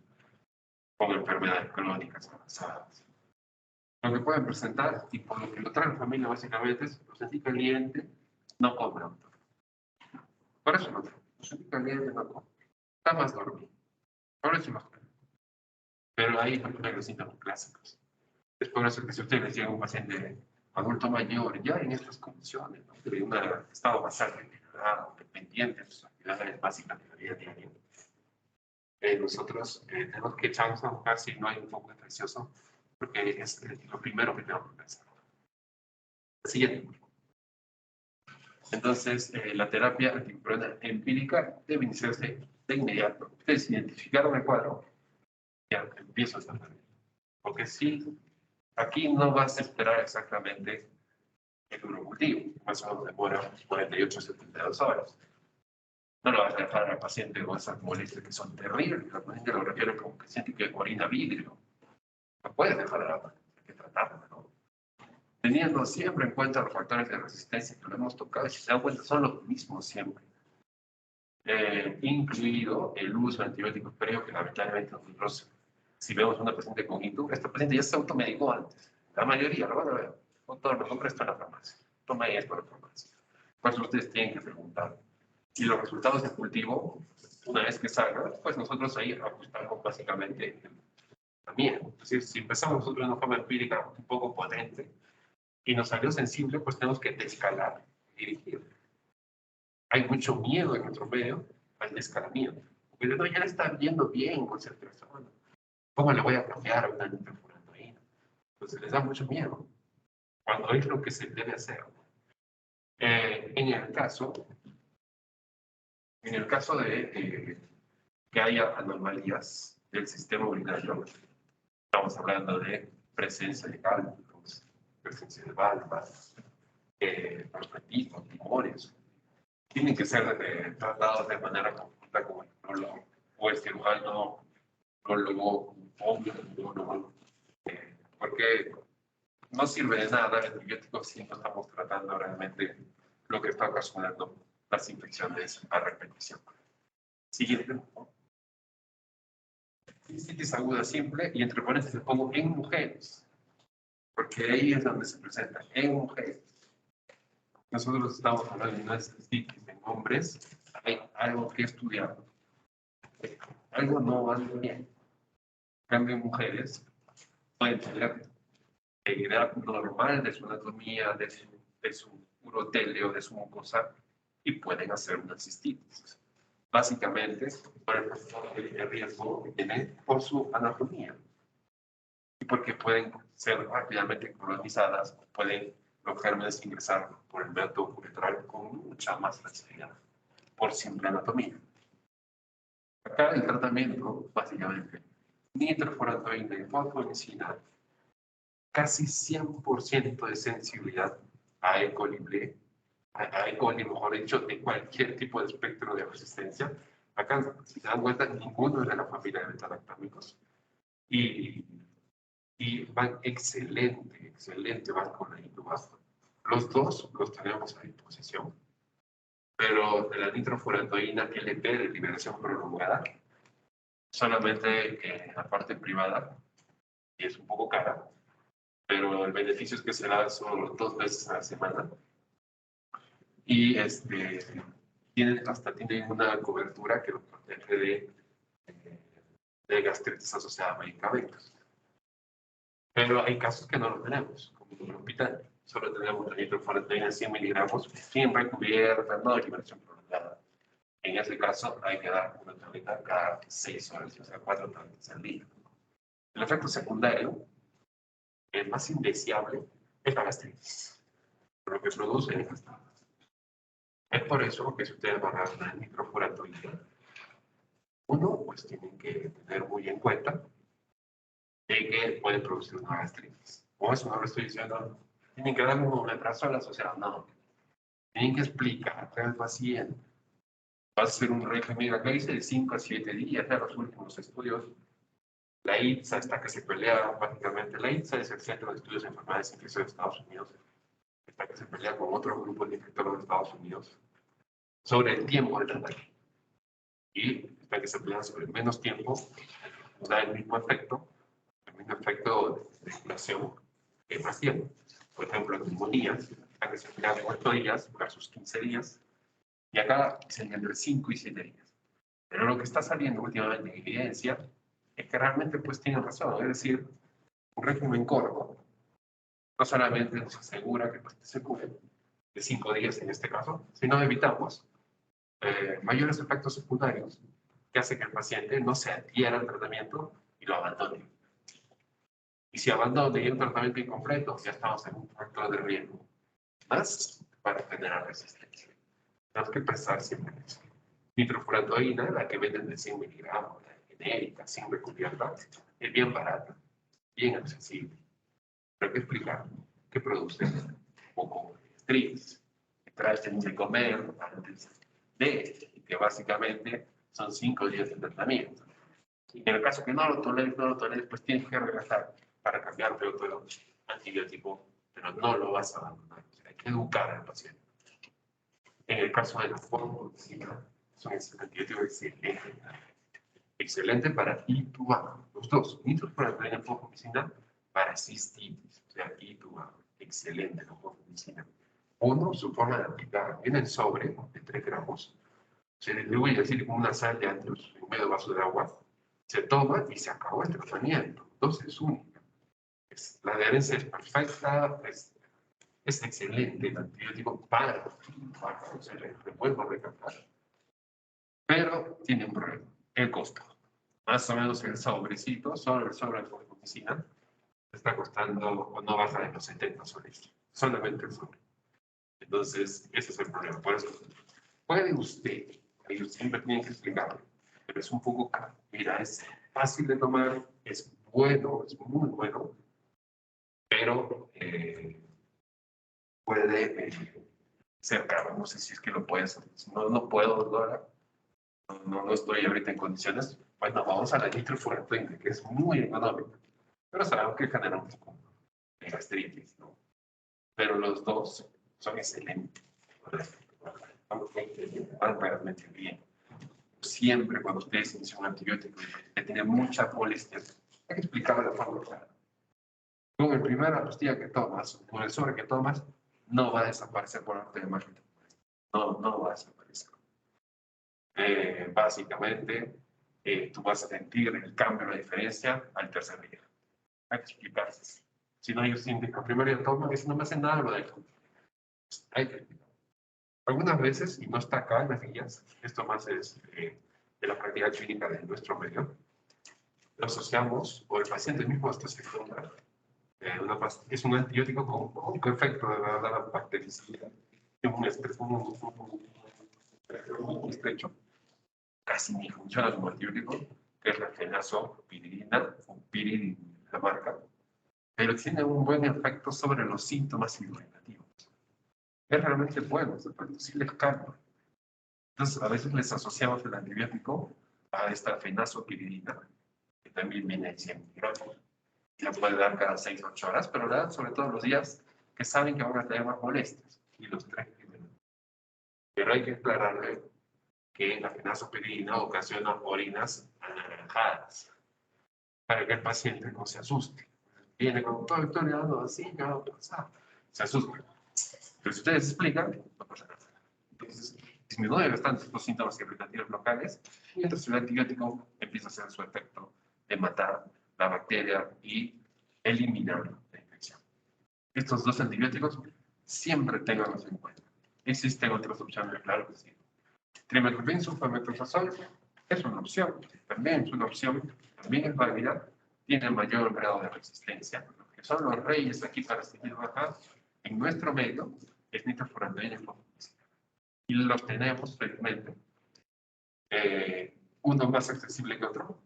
con enfermedades crónicas avanzadas. Lo que pueden presentar, y por lo que lo trae la familia básicamente, es lo sentí caliente, no come, doctor. Por eso no, lo sentí caliente, no come. Está más dormido. Por eso no come. Pero ahí van los síntomas clásicos. Es por eso que si ustedes llega un paciente adulto mayor, ya en estas condiciones, ¿no? De un estado basal deteriorado, dependiente de sus actividades básicas de la vida diaria, nosotros tenemos que echarnos a buscar si no hay un foco infeccioso, porque es lo primero que tenemos que pensar. Siguiente. Entonces, la terapia antimicrobiana empírica debe iniciarse de inmediato. Ustedes identificaron el cuadro, ya empiezo a tratar. Porque si aquí no vas a esperar exactamente el urocultivo, más o menos demora 48 a 72 horas. No lo vas a dejar al paciente con esas molestias que son terribles. La paciente lo refiere como que siente que orina vidrio. No puedes dejar a la paciente, hay que tratarla, ¿no? Teniendo siempre en cuenta los factores de resistencia que lo hemos tocado, y si se dan cuenta son los mismos siempre. Incluido el uso de antibióticos previos, que lamentablemente nosotros, si vemos a una paciente con ITU, esta paciente ya se automedicó antes. La mayoría lo van a ver. Con todos los hombres está en la farmacia. Toma esto en la farmacia. Por eso ustedes tienen que preguntar. Y los resultados de cultivo, una vez que salgan, pues nosotros ahí ajustamos básicamente también. Es decir, si empezamos nosotros de una forma empírica un poco potente y nos salió sensible, pues tenemos que descalar, dirigir. Hay mucho miedo en nuestro medio al descalamiento. Porque no, ya está viendo bien con cierta persona. ¿Cómo le voy a cambiar a una nitrofurantoína? Entonces les da mucho miedo. Cuando es lo que se debe hacer. En el caso de que haya anomalías del sistema urinario, estamos hablando de presencia de cálculos, presencia de válvulas, prospetismo, tumores, tienen que ser tratados de manera conjunta con el neurólogo o el cirujano, neurólogo o neurólogo, porque no sirve de nada el antibiótico si no estamos tratando realmente lo que está ocasionando las infecciones a repetición. Siguiente. Cistitis aguda simple, y entre paréntesis pongo en mujeres, porque ahí es donde se presenta, en mujeres. Nosotros estamos hablando de una cistitis en hombres, hay algo que estudiar. Algo no va bien. En cambio, en mujeres pueden tener edad normal de su anatomía, de su urotelio, de su mucosa, y pueden hacer una cistitis. Básicamente, por el riesgo que tienen por su anatomía. Y porque pueden ser rápidamente colonizadas, pueden los gérmenes ingresar por el método uretral con mucha más facilidad, por simple anatomía. Acá el tratamiento, básicamente, nitrofurantoína y fosfonicina, casi 100% de sensibilidad a E. coli, mejor dicho, de cualquier tipo de espectro de resistencia. Acá, si se dan cuenta, ninguno es de la familia de betalactámicos. Y van excelente, van con la intubación. Los dos los tenemos a disposición, pero de la nitrofurantoína LP de liberación prolongada, solamente en la parte privada, y es un poco cara, pero el beneficio es que se da solo 2 veces a la semana, y tienen una cobertura que los protege de gastritis asociada a medicamentos. Pero hay casos que no lo tenemos, como en el hospital. Solo tenemos la nitrofurantoína 100 miligramos, siempre cubierta, no de liberación prolongada. En ese caso, hay que dar una tableta cada 6 horas, o sea, 4 tabletas al día. El efecto secundario, el más indeseable, es la gastritis, por lo que produce el gastritis. Es por eso que si ustedes van a dar una nitrofurantoína, uno, pues tienen que tener muy en cuenta de que puede producir una gastritis. Con eso no lo estoy diciendo, tienen que darle un retraso a la sociedad, no. Tienen que explicar al paciente. Va a ser un régimen, acá dice de 5 a 7 días, ya los últimos estudios. La ITSA está que se pelea básicamente. La ITSA es el Centro de Estudios de Enfermedades Infecciosas de Estados Unidos. Está que se pelea con otro grupo de infectólogos de Estados Unidos sobre el tiempo de tratamiento. Y está que se pelea sobre menos tiempo, da el mismo efecto de inflación que más tiempo. Por ejemplo, en neumonías, está que se pelea 8 días versus 15 días. Y acá dicen entre 5 y 7 días. Pero lo que está saliendo últimamente en evidencia es que realmente pues tienen razón. Es decir, Un régimen corto no solamente nos asegura que el paciente se cure, de 5 días en este caso, sino evitamos mayores efectos secundarios que hacen que el paciente no se adhiera al tratamiento y lo abandone. Y si abandona y hay un tratamiento incompleto, ya estamos en un factor de riesgo más para generar resistencia. Tenemos que pensar siempre en eso. Nitrofurantoína, la que venden de 100 miligramos, la genérica, sin recubierta, es bien barata, bien accesible. Pero hay que explicar que produce un poco de estrés, que trae de comer antes de, que básicamente son 5 días de tratamiento. Y en el caso que no lo toleres, pues tienes que regresar para cambiarte otro antibiótico, pero no lo vas a abandonar. O sea, hay que educar al paciente. En el caso de la fosfomicina, es un antibiótico excelente. Excelente para intubar. Los dos, nitrofurantoína y fosfomicina, para cistitis. O sea, intubar. Excelente la fosfomicina. Uno, su forma de aplicar. Viene el sobre de 3 gramos. Se distribuye así como una sal de antios en medio vaso de agua. Se toma y se acabó el tratamiento. Dosis única. La adherencia es perfecta, es excelente el antibiótico para se le vuelvo a recalcar. Pero tiene un problema, el costo. Más o menos el sobrecito, solo el sobre de fosfomicina, está costando o no baja de los 70 soles. Solamente el sobre. Entonces, ese es el problema. Por eso, puede usted, ellos siempre tienen que explicarlo, pero es un poco caro. Mira, es fácil de tomar, es bueno, es muy bueno, pero puede ser caro. No sé si es que lo puedes. No, no puedo, Dora. No estoy ahorita en condiciones. Bueno, vamos a la nitrofurantoína, que es muy económica, pero sabemos que genera un poco de gastritis, ¿no? Pero los dos son excelentes. Van realmente bien. Siempre cuando ustedes inician un antibiótico que tiene mucha molestia, hay que explicarlo de forma clara. Con el primera pastilla que tomas, con el sobre que tomas, no va a desaparecer por arte de magia. No va a desaparecer. Básicamente, tú vas a sentir el cambio, la diferencia al tercer día. Hay que explicarse. Si no, ellos sienten que primero día toman y si no me hacen nada, lo dejo. Hay que explicar. Algunas veces, y no está acá en las guías, esto más es de la práctica clínica de nuestro medio, lo asociamos, o el paciente mismo hasta se funda, es un antibiótico con poco efecto de la bactericida, un estrecho, casi ni funciona como antibiótico, que es la fenazopiridina, o piridina, la marca, pero tiene un buen efecto sobre los síntomas irritativos. Es realmente bueno, sí les calma. Entonces, a veces les asociamos el antibiótico a esta fenazopiridina, que también viene en 100 miligramos. Y la puede dar cada 6 o 8 horas, pero la dan sobre todo los días que saben que van a tener más molestias, y los 3 primeros. Pero hay que aclararle que la fenazopiridina ocasiona orinas anaranjadas, para que el paciente no se asuste. Viene con todo el dando así, ¿qué va a pasar? Se asusta. Pero si ustedes explican, no pasa nada. Entonces, disminuye bastante estos síntomas irritativos locales, mientras el antibiótico empieza a hacer su efecto de matar la bacteria y eliminar la infección. Estos dos antibióticos siempre tenganlos en cuenta. Existen otras opciones, claro que sí. Trimethoprim, sulfamethoxazol, es una opción, también es una opción, también es válida, tiene mayor grado de resistencia. Lo que son los reyes aquí para seguir bajar en nuestro medio es nitrofurantoína y fosfomicina. Y los tenemos felizmente. Uno más accesible que otro,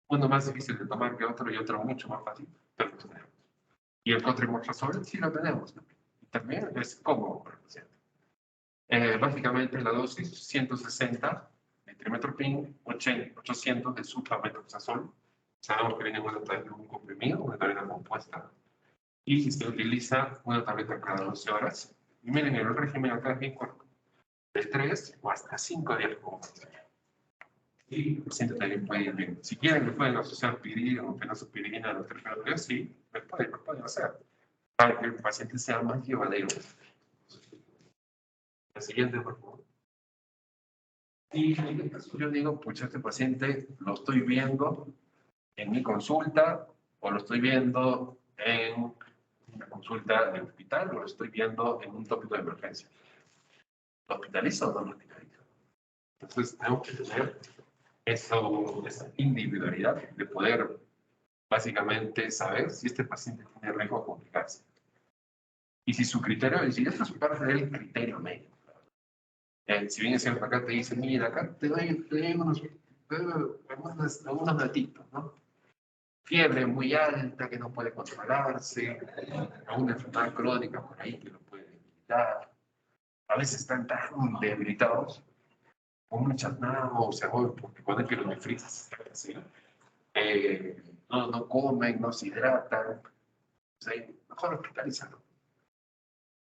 uno más difícil de tomar que otro y otro mucho más fácil, pero lo tenemos. Y el cotrimoxazol sí lo tenemos, ¿no? Y también es cómodo para el paciente. Básicamente la dosis 160 de trimethoprim, 800 de sulfamethoxazol. Sabemos que viene una tableta, un comprimido, una tableta compuesta, y se utiliza una tableta cada 12 horas. Y miren, el régimen acá es bien corto, de 3 o hasta 5 días como y el paciente también puede ir bien. Si quieren, le pueden asociar piridina o fenazopiridina a los terapeutas, sí, lo pueden hacer, para que el paciente sea más llevadero. La siguiente, por favor. Y en este caso yo digo, pucha, este paciente lo estoy viendo en mi consulta, o lo estoy viendo en una consulta de hospital, o lo estoy viendo en un tópico de emergencia. ¿Lo hospitalizo o no lo hospitalizo? Entonces, tengo que tener esa individualidad de poder básicamente saber si este paciente tiene riesgo de complicarse. Y si su criterio, y si esto es parte del criterio médico. Si bien es cierto, acá te dicen, mira, acá te doy unos datitos, ¿no? Fiebre muy alta que no puede controlarse, alguna enfermedad crónica por ahí que lo puede debilitar. A veces están tan debilitados, con muchas náuseas, porque cuando hay pielonefritis, ¿sí? No comen, no se hidratan. O sea, mejor hospitalizarlo.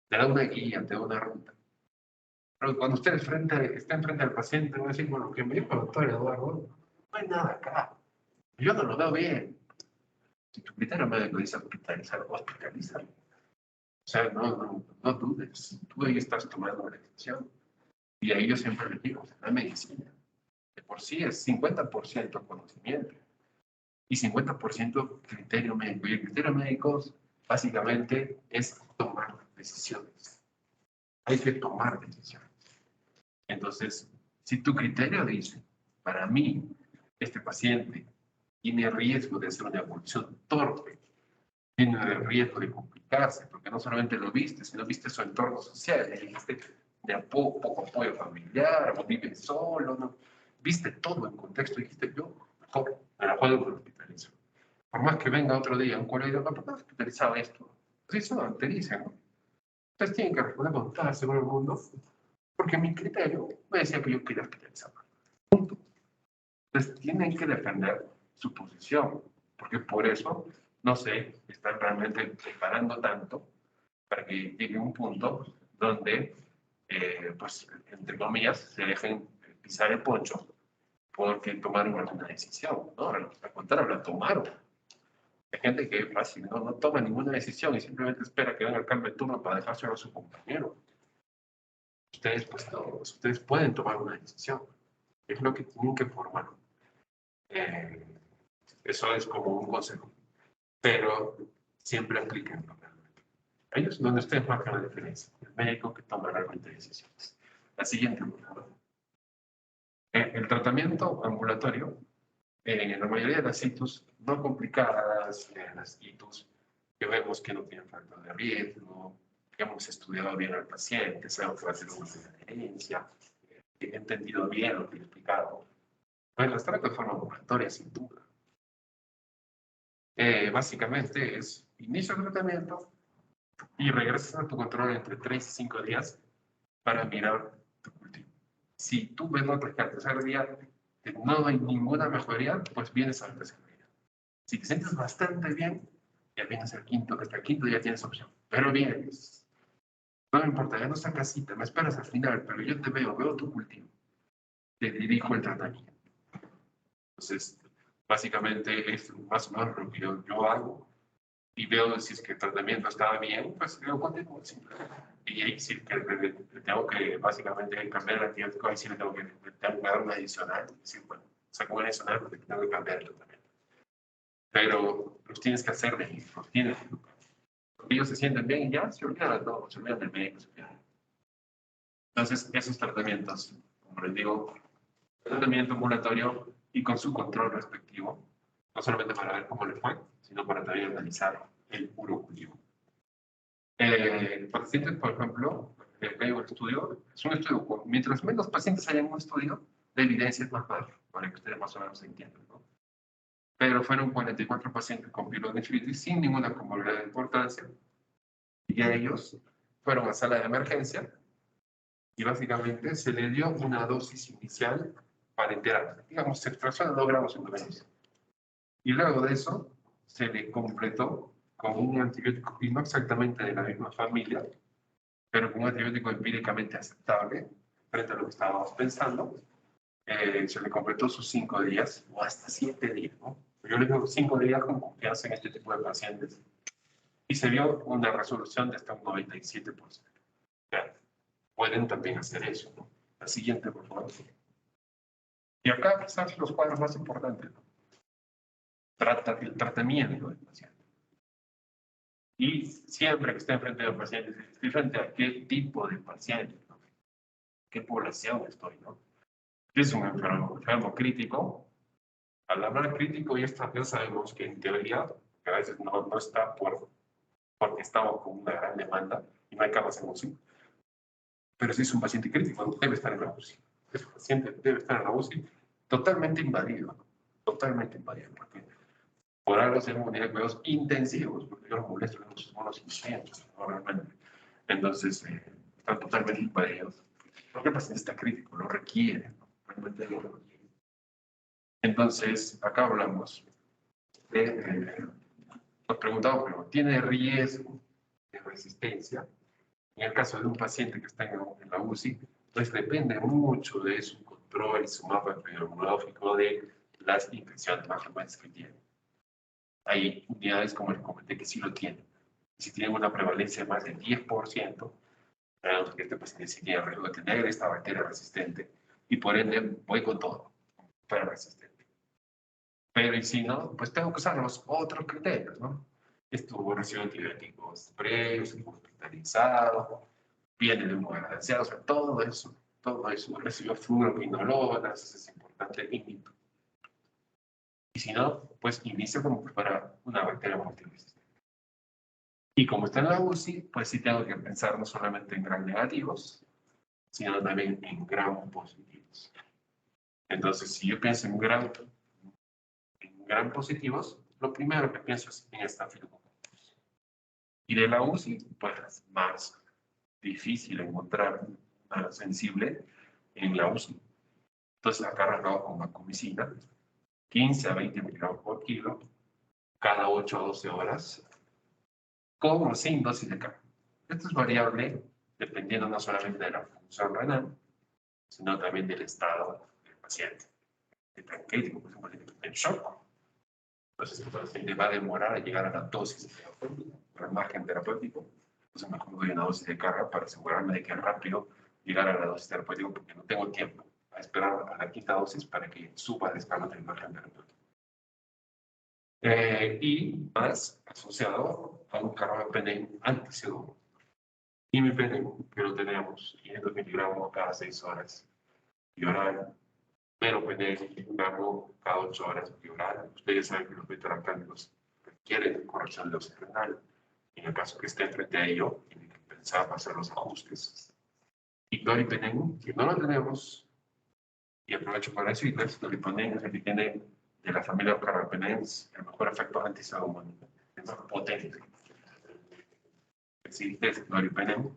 Te da una guía, te da una ruta. Pero cuando usted está enfrente al paciente, va a decir, bueno, que me dijo el doctor Eduardo, no hay nada acá. Yo no lo veo bien. Si tu criterio médico dice hospitalizar, hospitalízalo. O sea, no dudes. Tú ahí estás tomando la decisión. Y ahí yo siempre le digo, la medicina, de por sí es 50% conocimiento y 50% criterio médico. Y el criterio médico básicamente es tomar decisiones. Hay que tomar decisiones. Entonces, si tu criterio dice, para mí, este paciente tiene riesgo de hacer una evolución torpe, tiene riesgo de complicarse, porque no solamente lo viste, sino viste su entorno social, le dijiste de poco apoyo familiar, o vive solo, ¿no? Viste todo en contexto, dijiste yo, mejor me la puedo hospitalizar. Por más que venga otro día un colega y diga, ¿por qué hospitalizaba esto? Sí, eso te dicen, ¿no? Ustedes tienen que responder con toda la seguridad del mundo, porque mi criterio me decía que yo quería hospitalizar. Punto. Entonces tienen que defender su posición, porque por eso, no sé, están realmente preparando tanto para que llegue un punto donde, pues, entre comillas, se dejen pisar el poncho porque tomaron alguna decisión, ¿no? Al contrario, la tomaron. Hay gente que es fácil, no toma ninguna decisión y simplemente espera que venga el cambio de turno para dejárselo a su compañero. Ustedes, pues, no, ustedes pueden tomar una decisión. Es lo que tienen que formar. Eh, Eso es como un consejo. Pero siempre apliquen. Ahí es donde ustedes marcan la diferencia. El médico que toma realmente decisiones. La siguiente, por favor. El tratamiento ambulatorio, en la mayoría de las ITUS no complicadas, las ITUS que vemos que no tienen factor de riesgo, que hemos estudiado bien al paciente, sabemos que va a ser una adherencia, he entendido bien lo que he explicado. Pues las trato de forma ambulatoria, sin duda. Básicamente es inicio del tratamiento y regresas a tu control entre 3 y 5 días para mirar tu cultivo. Si tú ves notas que al tercer día no hay ninguna mejoría, pues vienes al tercer día. Si te sientes bastante bien, ya vienes al quinto, hasta el quinto ya tienes opción. Pero vienes. No me importa, ya no sacas cita, me esperas al final, pero yo te veo tu cultivo. Te dirijo el tratamiento. Entonces, básicamente es más o menos lo que yo hago y veo si es que el tratamiento estaba bien, pues lo continúo. Y ahí sí que le tengo que básicamente cambiar el antibiótico, ahí sí le tengo que dar un adicional. Es decir, bueno, saco un adicional porque tengo que cambiar el tratamiento. Pero los tienes que hacer de los tienes que educar. Porque ellos se sienten bien y ya se olvidan de todo, se olvidan del médico, se olvidan. Entonces, esos tratamientos, como les digo, tratamiento ambulatorio y con su control respectivo, no solamente para ver cómo le fue, sino para también analizar el puro cultivo. Pacientes, por ejemplo, hay un estudio, es un estudio, mientras menos pacientes haya en un estudio, la evidencia es más baja, para que ustedes más o menos entiendan, ¿no? Pero fueron 44 pacientes con pielonefritis sin ninguna comorbilidad de importancia, y a ellos fueron a sala de emergencia, y básicamente se le dio una dosis inicial para enterar, digamos, extracción de 2 gramos endovenosos. Y luego de eso, se le completó con un antibiótico, y no exactamente de la misma familia, pero con un antibiótico empíricamente aceptable frente a lo que estábamos pensando. Se le completó sus 5 días o hasta 7 días, ¿no? Yo le digo 5 días con confianza en este tipo de pacientes. Y se vio una resolución de hasta un 97%. O sea, pueden también hacer eso, ¿no? La siguiente, por favor. Y acá quizás los cuadros más importantes, ¿no? el tratamiento del paciente. Y siempre que esté enfrente de un paciente, estoy frente a qué tipo de paciente, ¿no? ¿Qué población estoy, no? Es un enfermo crítico. Al hablar crítico, ya sabemos que en teoría, que a veces no está porque estamos con una gran demanda y no hay camas en UCI. Pero si es un paciente crítico, debe estar en la UCI. Ese paciente debe estar en la UCI totalmente invadido, porque por algo se deben unir cuidados intensivos, porque yo los molesto en muchos monos intensos, ¿no? Realmente. Entonces, están totalmente invadidos. Porque el paciente está crítico, lo requiere, ¿no? Realmente lo requiere. Entonces, acá hablamos de, nos preguntamos, pero ¿tiene riesgo de resistencia? En el caso de un paciente que está en la UCI, pues depende mucho de su control y su mapa epidemiológico de las infecciones más frecuentes que tiene. Hay unidades, como les comenté, que sí lo tienen. Si tienen una prevalencia de más del 10%, que este paciente sí tiene riesgo de tener esta bacteria resistente y por ende voy con todo, para resistente. Pero y si no, pues tengo que usar los otros criterios, ¿no? Estuvo recibiendo antibióticos previos, estuvo hospitalizado, viene de un balanceado, o sea, todo eso, recibió fluoroquinolonas, eso es importante, inicio. Y si no, pues inicio como para una bacteria multiresistente. Y como está en la UCI, pues sí tengo que pensar no solamente en gram negativos, sino también en gram positivos. Entonces, si yo pienso en gram positivos, lo primero que pienso es en estafilococcus. Y de la UCI, pues más difícil encontrar una sensible en la UCI. Entonces, acá arrancado con vancomicina, 15 a 20 miligramos por kilo, cada 8 a 12 horas, con o sin dosis de carga. Esto es variable dependiendo no solamente de la función renal, sino también del estado del paciente. El tan crítico, por ejemplo, en shock. Entonces, el paciente va a demorar a llegar a la dosis terapéutica, al margen terapéutico. Entonces, mejor doy una dosis de carga para asegurarme de que es rápido llegar a la dosis terapéutica, porque no tengo tiempo a esperar a la quinta dosis para que suba el escalón del margen terapéutico. Y más asociado a un carbapenem antiseguro. Imipenem, que lo tenemos 500 miligramos cada 6 horas, y oral, meropenem, un gramo cada 8 horas, y oral. Ustedes saben que los beta-lactámicos requieren corrección de dosis renal. En el caso que esté frente a ello, tienen que pensar hacer los ajustes. Y doripenem, que no lo tenemos, y aprovecho para decirles, doripenem es el que tiene de la familia carbapenems el mejor efecto antiseguro, el más potente. Existe doripenem,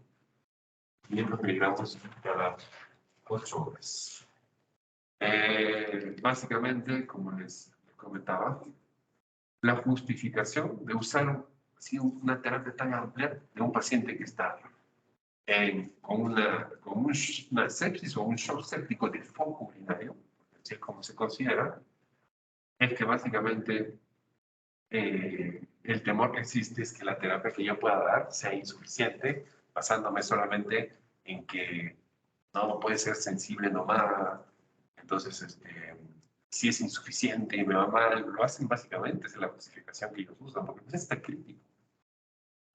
500 miligramos cada 8 horas. Básicamente, como les comentaba, la justificación de usar una terapia tan amplia de un paciente que está con una sepsis o un shock séptico de foco urinario, así es como se considera, es que básicamente el temor que existe es que la terapia que yo pueda dar sea insuficiente, basándome solamente en que no puede ser sensible nomás. Entonces, si es insuficiente y me va mal, lo hacen básicamente, esa es la justificación que ellos usan, porque pues está crítico.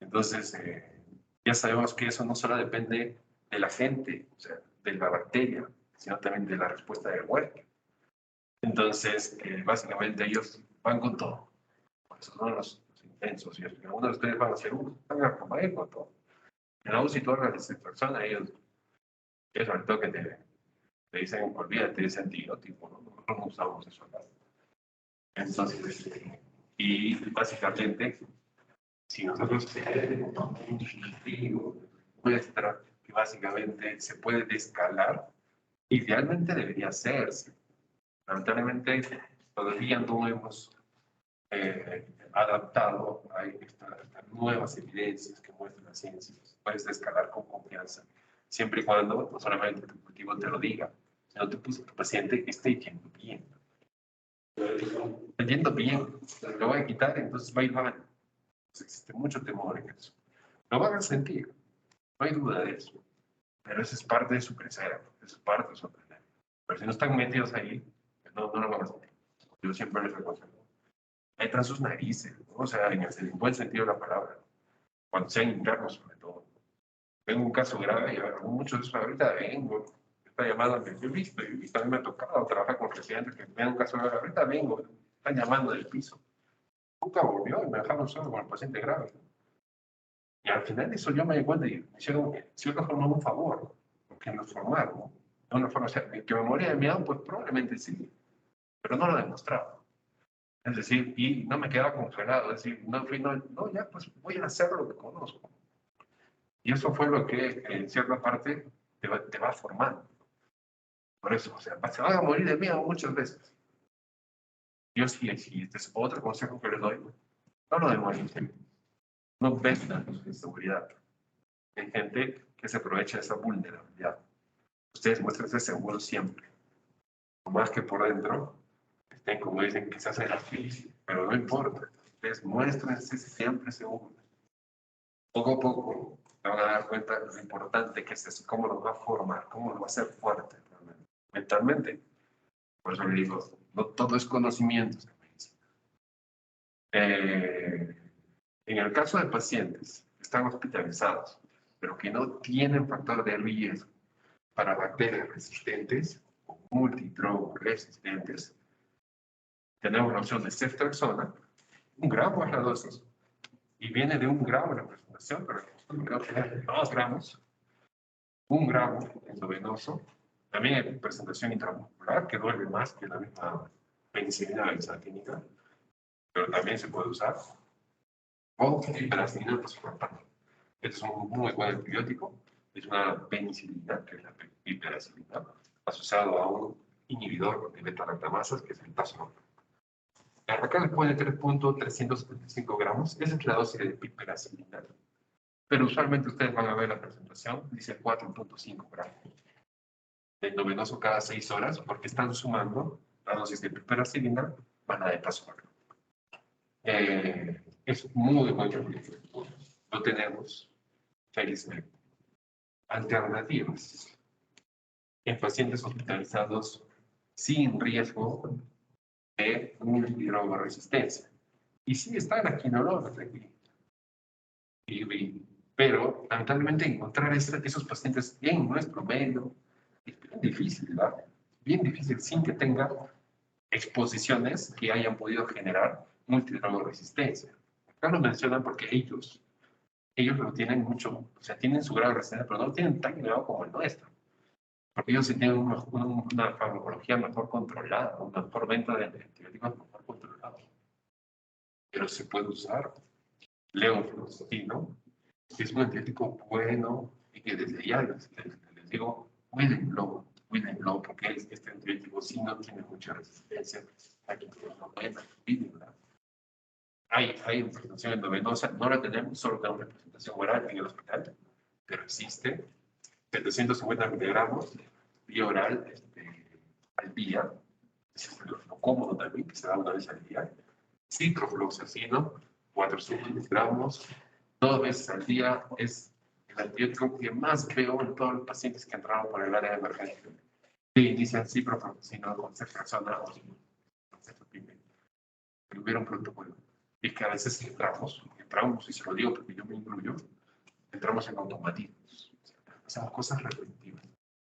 Entonces, ya sabemos que eso no solo depende de la gente, o sea, de la bacteria, sino también de la respuesta del huésped. Entonces, básicamente ellos van con todo. Por eso son los intensos. Y algunos de ustedes van a hacer van a acompañar con todo. En la UCI tú hagas de persona, ellos, sobre todo que te dicen, olvídate de ese antibiótico, ¿no? Nosotros no usamos eso acá. Entonces, y básicamente, si nosotros tenemos un dispositivo muestra que básicamente se puede descalar, idealmente debería hacerse. Lamentablemente, todavía no hemos adaptado a estas nuevas evidencias que muestra la ciencia. Puedes escalar con confianza, siempre y cuando no solamente tu cultivo te lo diga, sino tu paciente esté yendo bien. Yendo bien, lo voy a quitar, entonces va a ir mal. Entonces, existe mucho temor en eso. Lo van a sentir, no hay duda de eso. Pero eso es parte de su crecer, eso es parte de su aprender. Pero si no están metidos ahí, no lo van a sentir. Yo siempre les aconsejo. tras sus narices, ¿no? O sea, en el buen sentido de la palabra, cuando sean internos sobre todo. Tengo un caso grave y muchos de eso ahorita vengo, esta llamada me he visto, a mí me ha tocado trabajar con residentes que ven un caso grave, ahorita vengo, están llamando del piso. Nunca volvió y me dejaron solo con el paciente grave. Y al final de eso yo me di cuenta y me hicieron, de cierta forma, un favor, porque nos formaron, ¿no? De una forma, o sea, que me moría de miedo, pues probablemente sí, pero no lo demostraba. Es decir, y no me quedaba congelado, es decir, no, no, ya pues voy a hacer lo que conozco. Y eso fue lo que, en cierta parte, te va formando. Por eso, o sea, se van a morir de miedo muchas veces. Yo sí, este es otro consejo que les doy, no lo demuestren, no vendan su inseguridad. Hay gente que se aprovecha de esa vulnerabilidad. Ustedes muéstrense seguros siempre. Por más que por dentro estén, como dicen, quizás en la crisis, pero no importa. Ustedes muéstrense siempre seguros. Poco a poco se van a dar cuenta de lo importante que es eso, cómo los va a formar, cómo los va a hacer fuerte mentalmente. Por eso le digo, no todo es conocimiento. En el caso de pacientes que están hospitalizados, pero que no tienen factor de riesgo para bacterias resistentes o multidrog-resistentes, tenemos la opción de ceftriaxona, 1 gramo es la dosis, y viene de 1 gramo en la presentación, pero creo que es 2 gramos, 1 gramo endovenoso. También hay presentación intramuscular, que duele más que la misma penicilina benzatínica, pero también se puede usar. O hiperacilina fosfolipano. Este es un muy buen antibiótico. Es una penicilina, que es la hiperacilina, asociado a un inhibidor de beta-lactamasas, que es el tasonol. Acá les pone 3.375 gramos. Esa es la dosis de piperacilina. Pero usualmente ustedes van a ver la presentación, dice 4.5 gramos. De endovenoso cada 6 horas, porque están sumando la dosis de piperacilina más la de tasonol. Es muy bueno. Lo tenemos, felizmente. Alternativas en pacientes hospitalizados sin riesgo de multidrogoresistencia. Y sí están aquí quinolonas aquí. Pero lamentablemente encontrar esos pacientes en nuestro medio es bien difícil, ¿verdad? Bien difícil sin que tengan exposiciones que hayan podido generar multidrogoresistencia. Acá lo mencionan porque ellos lo tienen mucho, o sea, tienen su grado de resistencia, pero no lo tienen tan elevado como el nuestro. Porque ellos sí tienen una farmacología mejor controlada, una mejor venta de antibióticos mejor controlada. Pero se puede usar leofloxacino, que es un antibiótico bueno y que desde ya les digo, cuídenlo, porque este antibiótico sí no tiene mucha resistencia. Aquí no pueden cuídenla. Hay presentación endovenosa, no la tenemos, solo tenemos representación oral en el hospital, pero existe. 750 miligramos vía oral al día, es lo cómodo también, que se da 1 vez al día. Ciprofloxacino, 400 gramos, 2 veces al día, es el antibiótico que más veo en todos los pacientes que entraron por el área de emergencia. Que inician ciprofloxacino con ceftriaxona o con cefepime. Pero hubiera un protocolo. Y que a veces entramos, y se lo digo porque yo me incluyo, entramos en automatismos. Hacemos cosas repetitivas.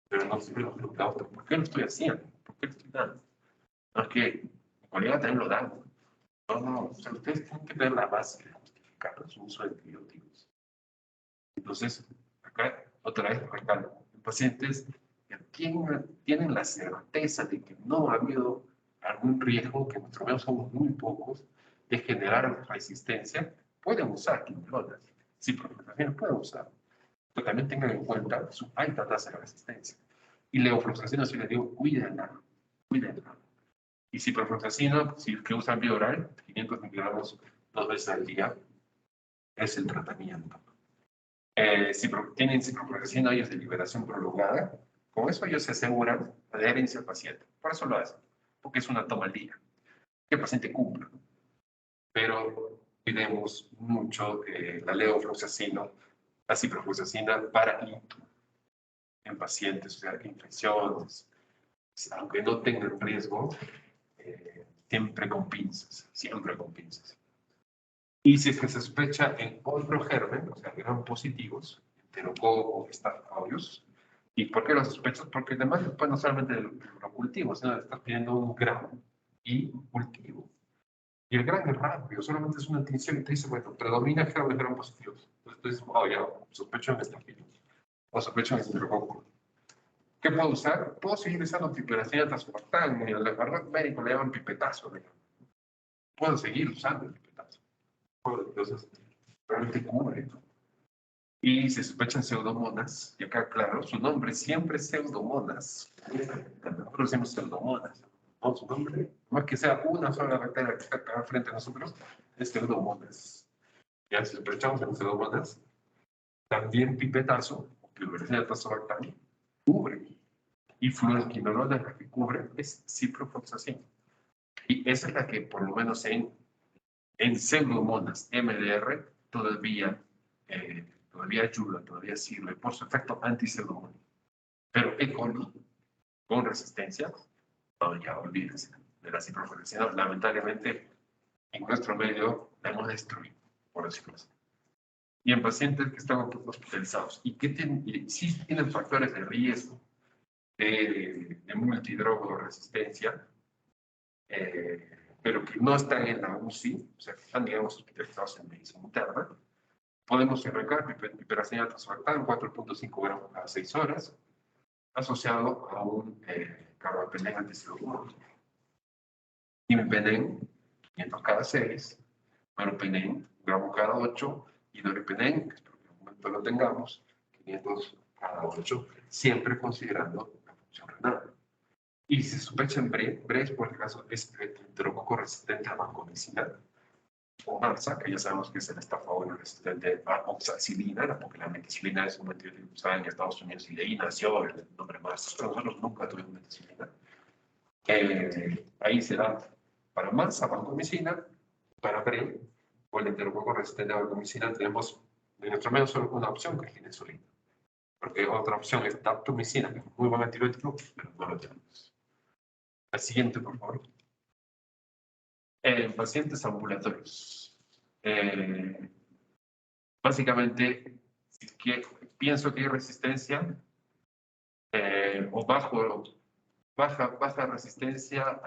Pero no siempre nos preguntamos, ¿por qué lo estoy haciendo? ¿Por qué lo estoy dando? No es que mi colega también lo da. No, o sea, ustedes tienen que ver la base de justificar su uso de antibióticos. Entonces, acá otra vez recalco, los pacientes que tienen la certeza de que no ha habido algún riesgo, que en nuestro medio somos muy pocos, de generar resistencia, pueden usar quinolonas. Sí, también pueden usar. Pero también tengan en cuenta su alta tasa de resistencia. Y leofloxacino, si les digo, cuídenla. Y ciprofloxacino, si que usan vía oral, 500 miligramos 2 veces al día, es el tratamiento. Si tienen ciprofloxacino, ellos de liberación prolongada, con eso ellos se aseguran la adherencia al paciente. Por eso lo hacen, porque es una toma al día. Que el paciente cumpla. Pero cuidemos mucho la leofloxacino, la ciprofloxacina para en pacientes, o sea, infecciones, aunque no tengan riesgo, siempre con pinzas, siempre con pinzas. Y si es que se sospecha en otro germen, o sea, gram positivos, enterococo, Staph aureus. ¿Y por qué lo sospechas? Porque además después no solamente lo cultivo, sino que estás pidiendo un gram y cultivo. Y el gran es rápido, solamente es una tinción y te dice, bueno, predomina germen gram positivos. Entonces tú dices, oh, ya, sospecho en Staphylococcus o sospecho en enterococo. ¿Qué puedo usar? Puedo seguir usando piperacina tazobactam, en el error médico le llaman pipetazo. Puedo seguir usando el pipetazo. Entonces, realmente cubre, ¿no? Y se sospechan pseudomonas, y acá, claro, su nombre siempre es pseudomonas. Nosotros decimos pseudomonas. ¿No? Su nombre, más que sea una sola bacteria que está acá frente a nosotros, es pseudomonas. Ya si sospechamos en pseudomonas, también pipetazo, piperacina tazobactam, cubre. Y fluoroquinolona, la que cubre, es ciprofloxacin. Y esa es la que, por lo menos en pseudomonas MDR, todavía ayuda, todavía sirve por su efecto antipseudómono. Pero E. coli, con resistencia, no, ya olvídense de la ciprofloxacina. Lamentablemente, en nuestro medio la hemos destruido, por decirlo así. Y en pacientes que están hospitalizados y que sí tienen factores de riesgo de multidrogo-resistencia, pero que no están en la UCI, o sea, que están, digamos, hospitalizados en medicina interna, podemos erradicar piperacina tazobactam 4.5 gramos cada 6 horas, asociado a un carbapenem anticelular. Imipenem, 500 cada 6, meropenem, gramo cada 8, y doripenem, que espero que en un momento lo tengamos, 500 cada 8, siempre considerando la función renal. Y si se sospecha en BRE es por el caso es enterococo resistente a vancomicina o MARSA, que ya sabemos que es el Staph aureus resistente a oxacilina, porque la meticilina es un antibiótico usado en Estados Unidos y de ahí nació el nombre MARSA, pero nosotros nunca tuvimos meticilina. Ahí se da para MARSA, vancomicina, para BRE o el enterococo resistente a vancomicina tenemos en nuestro medio solo una opción, que es la insulina. Porque otra opción es daptomicina, que es un muy buen antibiótico, pero no lo tenemos. La siguiente, por favor. En pacientes ambulatorios. Básicamente, si es que pienso que hay resistencia o baja resistencia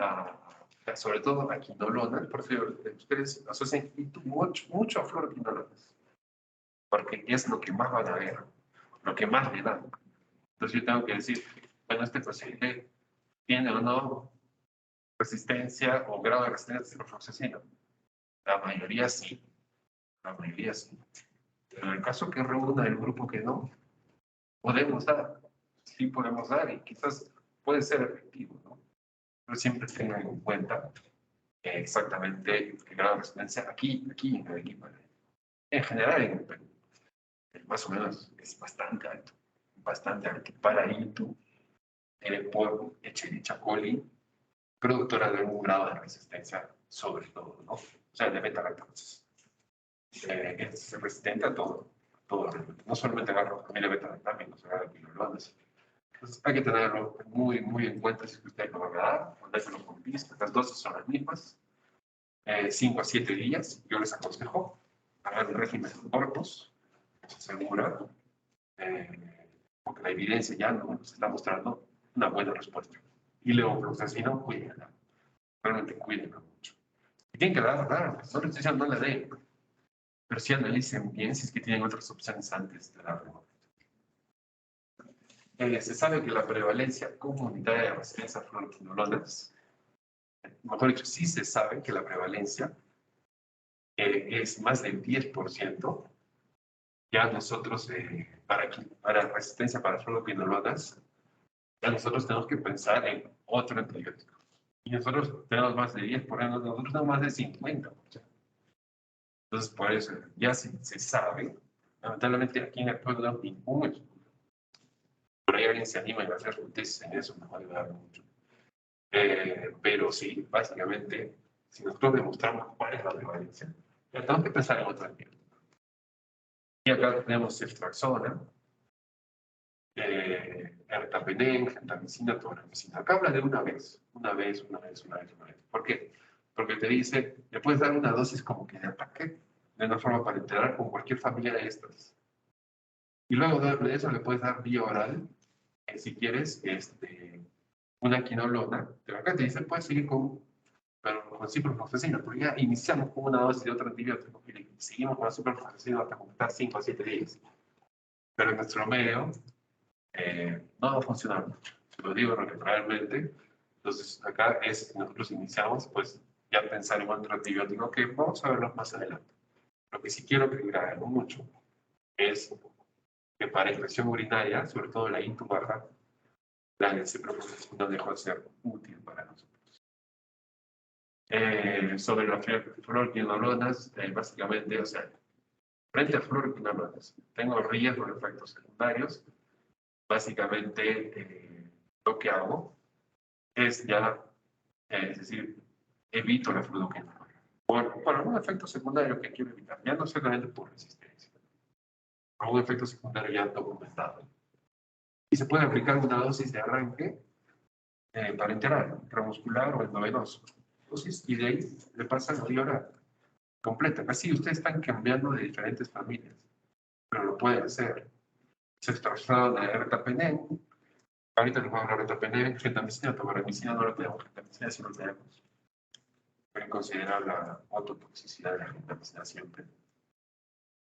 sobre todo a quinolona, por eso ustedes asocian mucho a fluoroquinolonas, porque es lo que más van a ver, lo que más le dan. Entonces yo tengo que decir, bueno, este paciente tiene o no resistencia o grado de resistencia a ciprofloxacina. La mayoría sí, la mayoría sí. Pero en el caso que reúna el grupo que no, podemos dar, sí podemos dar y quizás puede ser efectivo, ¿no? Pero siempre tengan en cuenta exactamente el grado de resistencia aquí en el equipo. En general en el Perú, más o menos es bastante alto para ITU por Escherichia coli, productora de un grado de resistencia sobre todo, ¿no? O sea, de beta-lactosis. Es resistente a todo, no solamente agarra la familia beta-lactam, se agarra quinolonas. Entonces hay que tenerlo muy en cuenta si usted lo va a dar, ponérselo con pista. Las dosis son las mismas, 5 a 7 días. Yo les aconsejo hagan un régimen cortos, se asegura, porque la evidencia ya nos está mostrando una buena respuesta. Y levofloxacino, cuídenla, realmente cuídenla mucho. Y tienen que dar, no les estoy diciendo no la den, pero sí analicen bien si es que tienen otras opciones antes de darlo. Se sabe que la prevalencia comunitaria de resistencia a fluoroquinolonas, mejor dicho, sí se sabe que la prevalencia es más del 10%. Ya nosotros, para resistencia para fluoroquinolonas, ya nosotros tenemos que pensar en otro antibiótico. Y nosotros tenemos más de 10%, nosotros tenemos más de 50%. Entonces, por eso, ya se sabe, lamentablemente aquí en el pueblo no hay ningún estudio. Por ahí alguien se anima a hacer un test en eso, nos va a ayudar mucho. Pero sí, básicamente, si nosotros demostramos cuál es la prevalencia, ya tenemos que pensar en otro antibiótico. Y acá tenemos ceftriaxona, ertapenem, gentamicina, tobramicina. Acá habla de una vez. ¿Por qué? porque te dice, le puedes dar una dosis como que de ataque, de una forma parenteral con cualquier familia de estas. Y luego de eso le puedes dar vía oral, si quieres, una quinolona. Pero acá te dice, puedes seguir con ciprofloxacina, porque ya iniciamos con una dosis de otro antibiótico y seguimos con la ciprofloxacina hasta completar 5 a 7 días. Pero en nuestro medio no va a funcionar mucho. Se lo digo realmente. Entonces, acá nosotros iniciamos, pues, ya pensar en otro antibiótico que vamos a verlo más adelante. Lo que sí quiero que graben mucho es que para infección urinaria, sobre todo la INTU baja, la ciprofloxacina dejó de ser útil para nosotros. Sobre la fluoroquinolonas, básicamente, o sea, frente a fluoroquinolonas, tengo riesgo de efectos secundarios. Básicamente, lo que hago es ya, es decir, evito la fluoroquinolona. Por algún efecto secundario que quiero evitar, ya no solamente por resistencia, por algún efecto secundario ya documentado. Y se puede aplicar una dosis de arranque parenteral, intramuscular o endovenoso. Dosis, y de ahí le pasan a vía oral completa. Así ustedes están cambiando de diferentes familias, pero lo pueden hacer. Se trasladan a ertapenem. Ahorita les voy a hablar de ertapenem, gentamicina, tovaramicina no lo tenemos, gentamicina sí lo tenemos. Pueden considerar la ototoxicidad de la gentamicina siempre.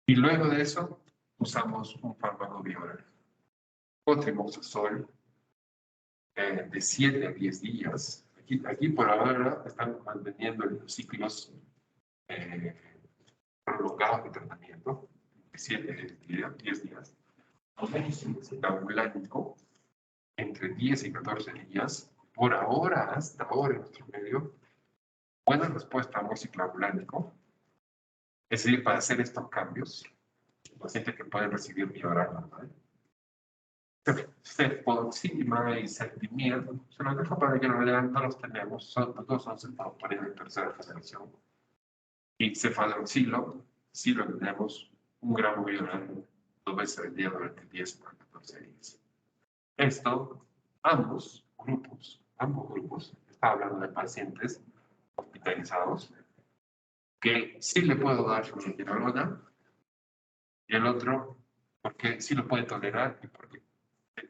Y luego de eso, usamos un fármaco bioral. Cotrimoxazol, de 7 a 10 días. Aquí por ahora están manteniendo los ciclos prolongados de tratamiento, de 7 a 10 días. Tabulántico, entre 10 y 14 días. Por ahora, hasta ahora en nuestro medio, buena respuesta a amoxiclavulánico. Es decir, para hacer estos cambios, pacientes que pueden recibir vía oral normal. Cefoxitima y Celtimir, se los dejo para que lo vean, no los tenemos, todos son cefalosporina de tercera generación. Y cefadroxilo, sí lo tenemos, 1 gramo vía oral 2 veces al día durante 10 a 14 días. Esto, ambos grupos, está hablando de pacientes hospitalizados, que sí le puedo dar fluoroquinolona, y el otro, porque sí lo puede tolerar y porque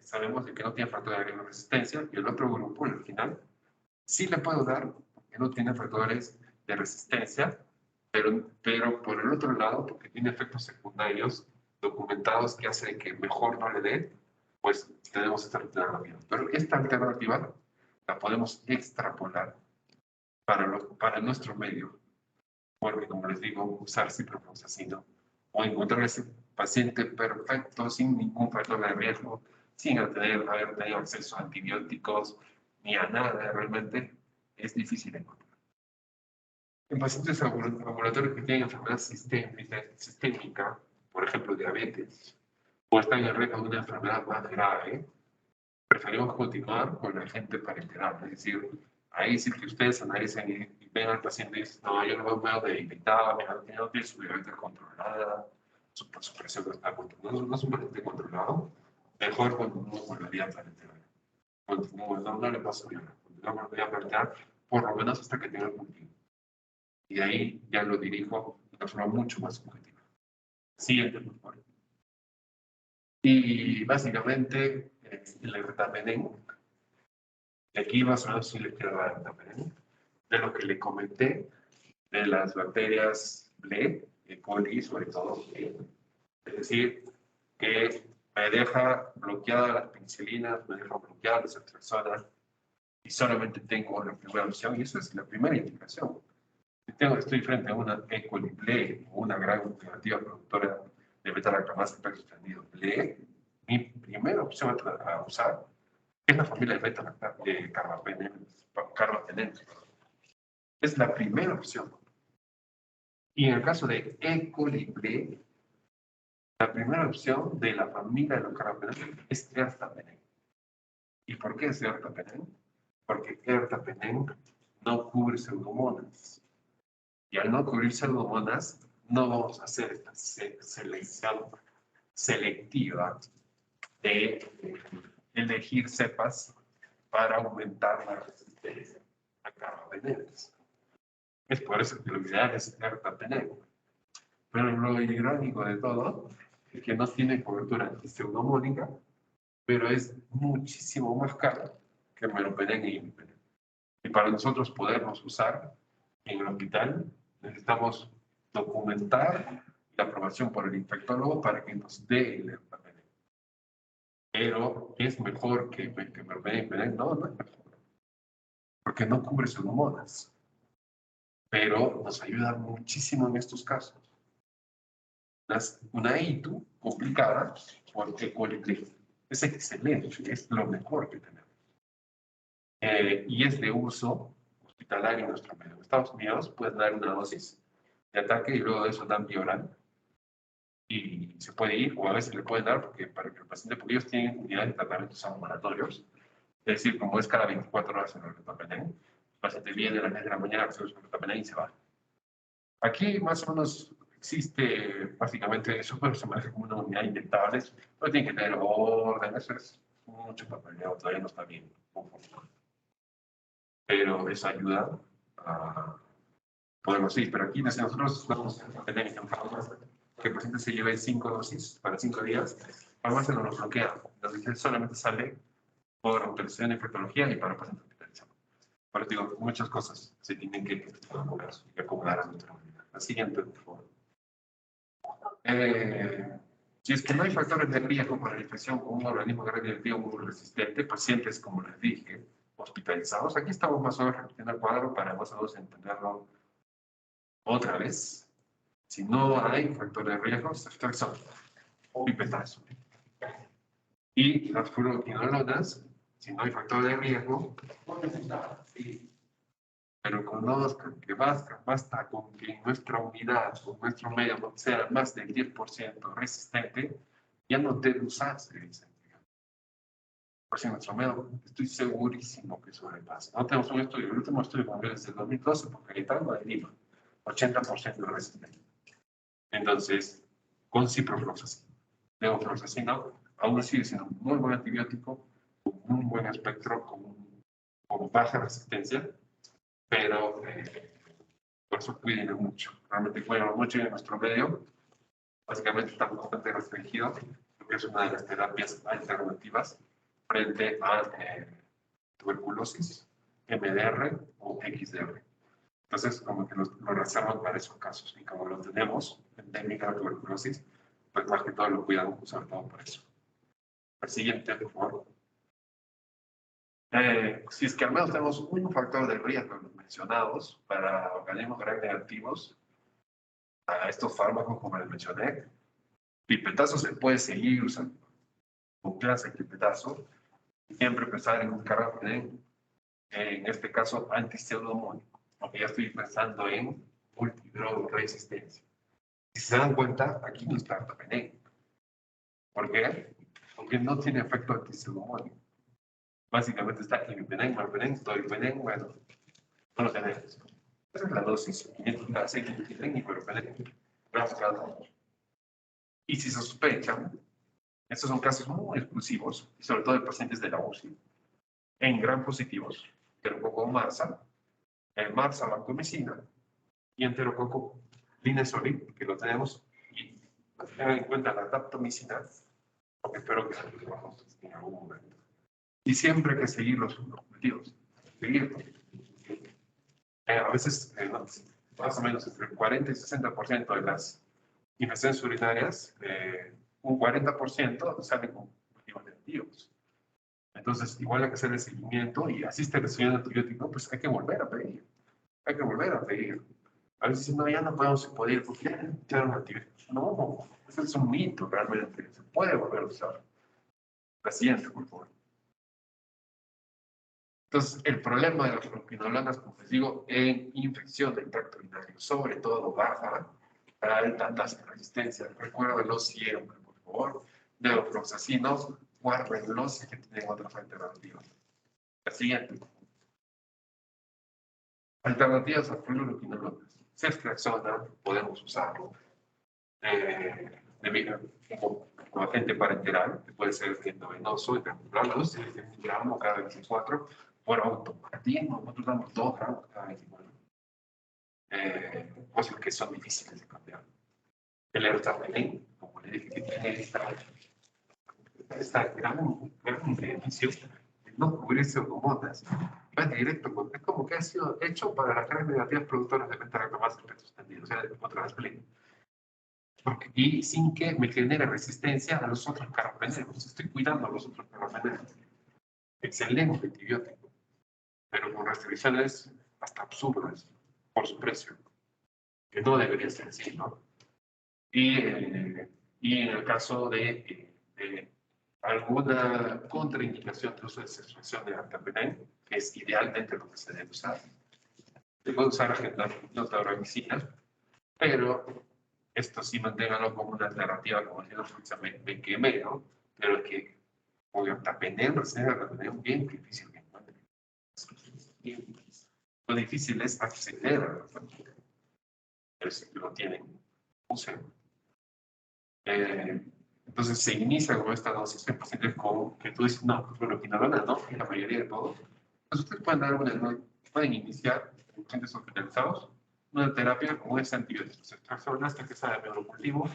sabemos de que no tiene factor de resistencia, y el otro grupo, al final, sí le puedo dar porque no tiene factores de resistencia, pero por el otro lado, porque tiene efectos secundarios documentados que hace que mejor no le dé, pues tenemos esta alternativa. Pero esta alternativa la podemos extrapolar para nuestro medio, porque como les digo, usar ciprofloxacino o encontrar ese paciente perfecto sin ningún factor de riesgo, sin haber tenido acceso a antibióticos ni a nada realmente, es difícil encontrar. En pacientes ambulatorios que tienen enfermedad sistémica, por ejemplo diabetes, o están en riesgo de una enfermedad más grave, preferimos continuar con la agente parenteral. Es decir, ahí sí que ustedes analicen y ven al paciente y dicen, no, yo no veo medio debilitado, no tiene su diabetes controlada, su presión no está controlada, no es un paciente controlado, mejor continúo con la vía parenteral. Continúo, no le paso bien, continúo con la vía parenteral, por lo menos hasta que tenga el cultivo. Y de ahí ya lo dirijo de una forma mucho más subjetiva. Siguiente, por favor. Y básicamente, el ertapenem, aquí más o menos sí les quiero dar ertapenem, de lo que le comenté, de las bacterias BLE, E. coli sobre todo, es decir, que me deja bloqueadas las penicilinas, me deja bloqueadas las ceftriaxonas, y solamente tengo la primera opción, y esa es la primera indicación. Estoy frente a una E. coli BLE, una gran alternativa productora de beta-lactamasa espectro extendido BLE. Mi primera opción a usar es la familia de beta-carbapenems. Es la primera opción. Y en el caso de E. coli BLE, la primera opción de la familia de los carbapenems es ertapenem. ¿Y por qué es ertapenem? Porque ertapenem no cubre pseudomonas. Y al no cubrir pseudomonas, no vamos a hacer esta selección selectiva de elegir cepas para aumentar la resistencia a carbapenems. Es por eso que lo ideal es ertapenem. Pero lo irónico de todo es que no tiene cobertura pseudomónica, pero es muchísimo más caro que meropenem y imipenem. Y para nosotros poderlos usar en el hospital, necesitamos documentar la aprobación por el infectólogo para que nos dé el ertapenem. Pero es mejor que meropenem y imipenem. No, no es mejor, porque no cubre pseudomonas, pero nos ayuda muchísimo en estos casos. Una ITU complicada por E. coli. Es excelente, es lo mejor que tenemos. Y es de uso hospitalario en nuestro medio. En Estados Unidos puedes dar una dosis de ataque y luego de eso dan bioral. Y se puede ir, o a veces le pueden dar porque, para que el paciente, porque ellos tienen unidades de tratamientos ambulatorios, es decir, como es cada 24 horas en el retapenem, el paciente viene a las 10 de la mañana, recibe su retapenem y se va. Aquí más o menos existe, básicamente, eso pero se maneja como una unidad inyectable, pero tiene que tener orden, eso es mucho papeleo, todavía no está bien. Pero eso ayuda a poderlo seguir. Pero aquí nosotros vamos a tener que el paciente se lleve 5 dosis para 5 días, además se nos lo bloquea. Entonces solamente sale por autorización de infectología y para pacientes hospitalizados. Pero digo, muchas cosas se tienen que acomodar a nuestra unidad. La siguiente, por favor. Si es que no hay factores de riesgo para la infección con un organismo radioactivo muy resistente, pacientes, como les dije, hospitalizados, aquí estamos más o menos repitiendo el cuadro para más o menos entenderlo otra vez. Si no hay factores de riesgo, ceftriaxona o pipetazo. Y las fluoroquinolonas, si no hay factor de riesgo, pero conozcan que basta con que en nuestra unidad o nuestro medio sea más del 10% resistente, ya no debe usarse, dicen. Por si nuestro medio, estoy segurísimo que sobrepasa. No tenemos un estudio, el último estudio que desde el 2012, porque Cayetano de Lima, 80% resistente. Entonces, con ciprofloxacino. Levofloxacino aún sigue siendo un muy buen antibiótico, con un buen espectro, con baja resistencia, pero por eso cuídenlo mucho. Realmente cuídenlo mucho en nuestro medio. Básicamente estamos bastante restringidos, porque es una de las terapias alternativas frente a tuberculosis, MDR o XDR. Entonces, como que lo reservan para esos casos. Y como lo tenemos, endémica de tuberculosis, pues más que todo lo cuidamos, sobre todo por eso. El siguiente, por favor. Si es que al menos tenemos un factor de riesgo, los mencionados, para organismos gram negativos, a estos fármacos, como les mencioné, pipetazo se puede seguir usando. Con clase de pipetazo, siempre pensar en un carbapenem, en este caso antipseudomónico, aunque ya estoy pensando en multidrogresistencia. Si se dan cuenta, aquí no está ertapenem. ¿Por qué? Porque no tiene efecto antipseudomónico. Básicamente está imipenem, meropenem, doripenem, bueno, no lo tenemos. Esa es la dosis, 506 imipenem y meropenem, gramos cada uno. Y si se sospechan, estos son casos muy exclusivos, y sobre todo de pacientes de la UCI, en gram positivos, enterococo marsa, marsa vancomicina y enterococo linezolid, que lo tenemos, y tengan en cuenta la daptomicina, porque espero que se los bajos en algún momento. Y siempre hay que seguir los objetivos, seguirlos. A veces, más o menos entre el 40 y 60% de las infecciones urinarias, un 40% salen con objetivos negativos. Entonces, igual hay que hacer el seguimiento y asiste recibiendo antibiótico, pues hay que volver a pedir. Hay que volver a pedir. A veces no, ya no podemos pedir porque ya echaron antibióticos. No, ese es un mito realmente. Se puede volver a usar. La siguiente, por favor. Entonces, el problema de las fluoroquinolonas, como les digo, en infección del tracto urinario, sobre todo baja, alta tasa de resistencia. Recuérdenlo siempre, por favor. Levofloxacinos, guárdenlos si que tienen otras alternativas. La siguiente. Alternativas a fluoroquinolonas. Ceftriaxona, podemos usarlo. Como agente parenteral, que puede ser endovenoso, intravenoso, de 1 gramo cada 24, por automático. Nosotros damos 2 gramos cada 24. cosas que son difíciles de cambiar. El ertapenem, como le dije, que tiene esta gran beneficio de no cubrirse hormonas, va directo con, es como que ha sido hecho para las grandes negativas productoras de beta-lactamasa en pesos tendidos, o sea, otra vez explico. Y sin que me genere resistencia a los otros carbapeneros. Estoy cuidando a los otros carbapeneros. Excelente antibiótico, pero con restricciones hasta absurdas por su precio, que no debería ser así, ¿no? Y en el caso de alguna contraindicación de uso de extracción de ertapenem, que es idealmente lo que se debe usar. Se puede usar notabromicina, pero esto sí manténgalo como una alternativa, como decía me quemé, ¿no? Pero que con ertapenem, recién ertapenem, bien difícil que encuentre. Lo difícil es acceder a la factura. Pero si lo tienen, usen. Entonces se inicia con esta dosis de pacientes con que tú dices, no, pues bueno, quinolona no, en la mayoría de todos. Pues ustedes pueden dar pueden iniciar en pacientes hospitalizados una terapia con ese antibiótico. Se extracción hasta que sale el cultivo,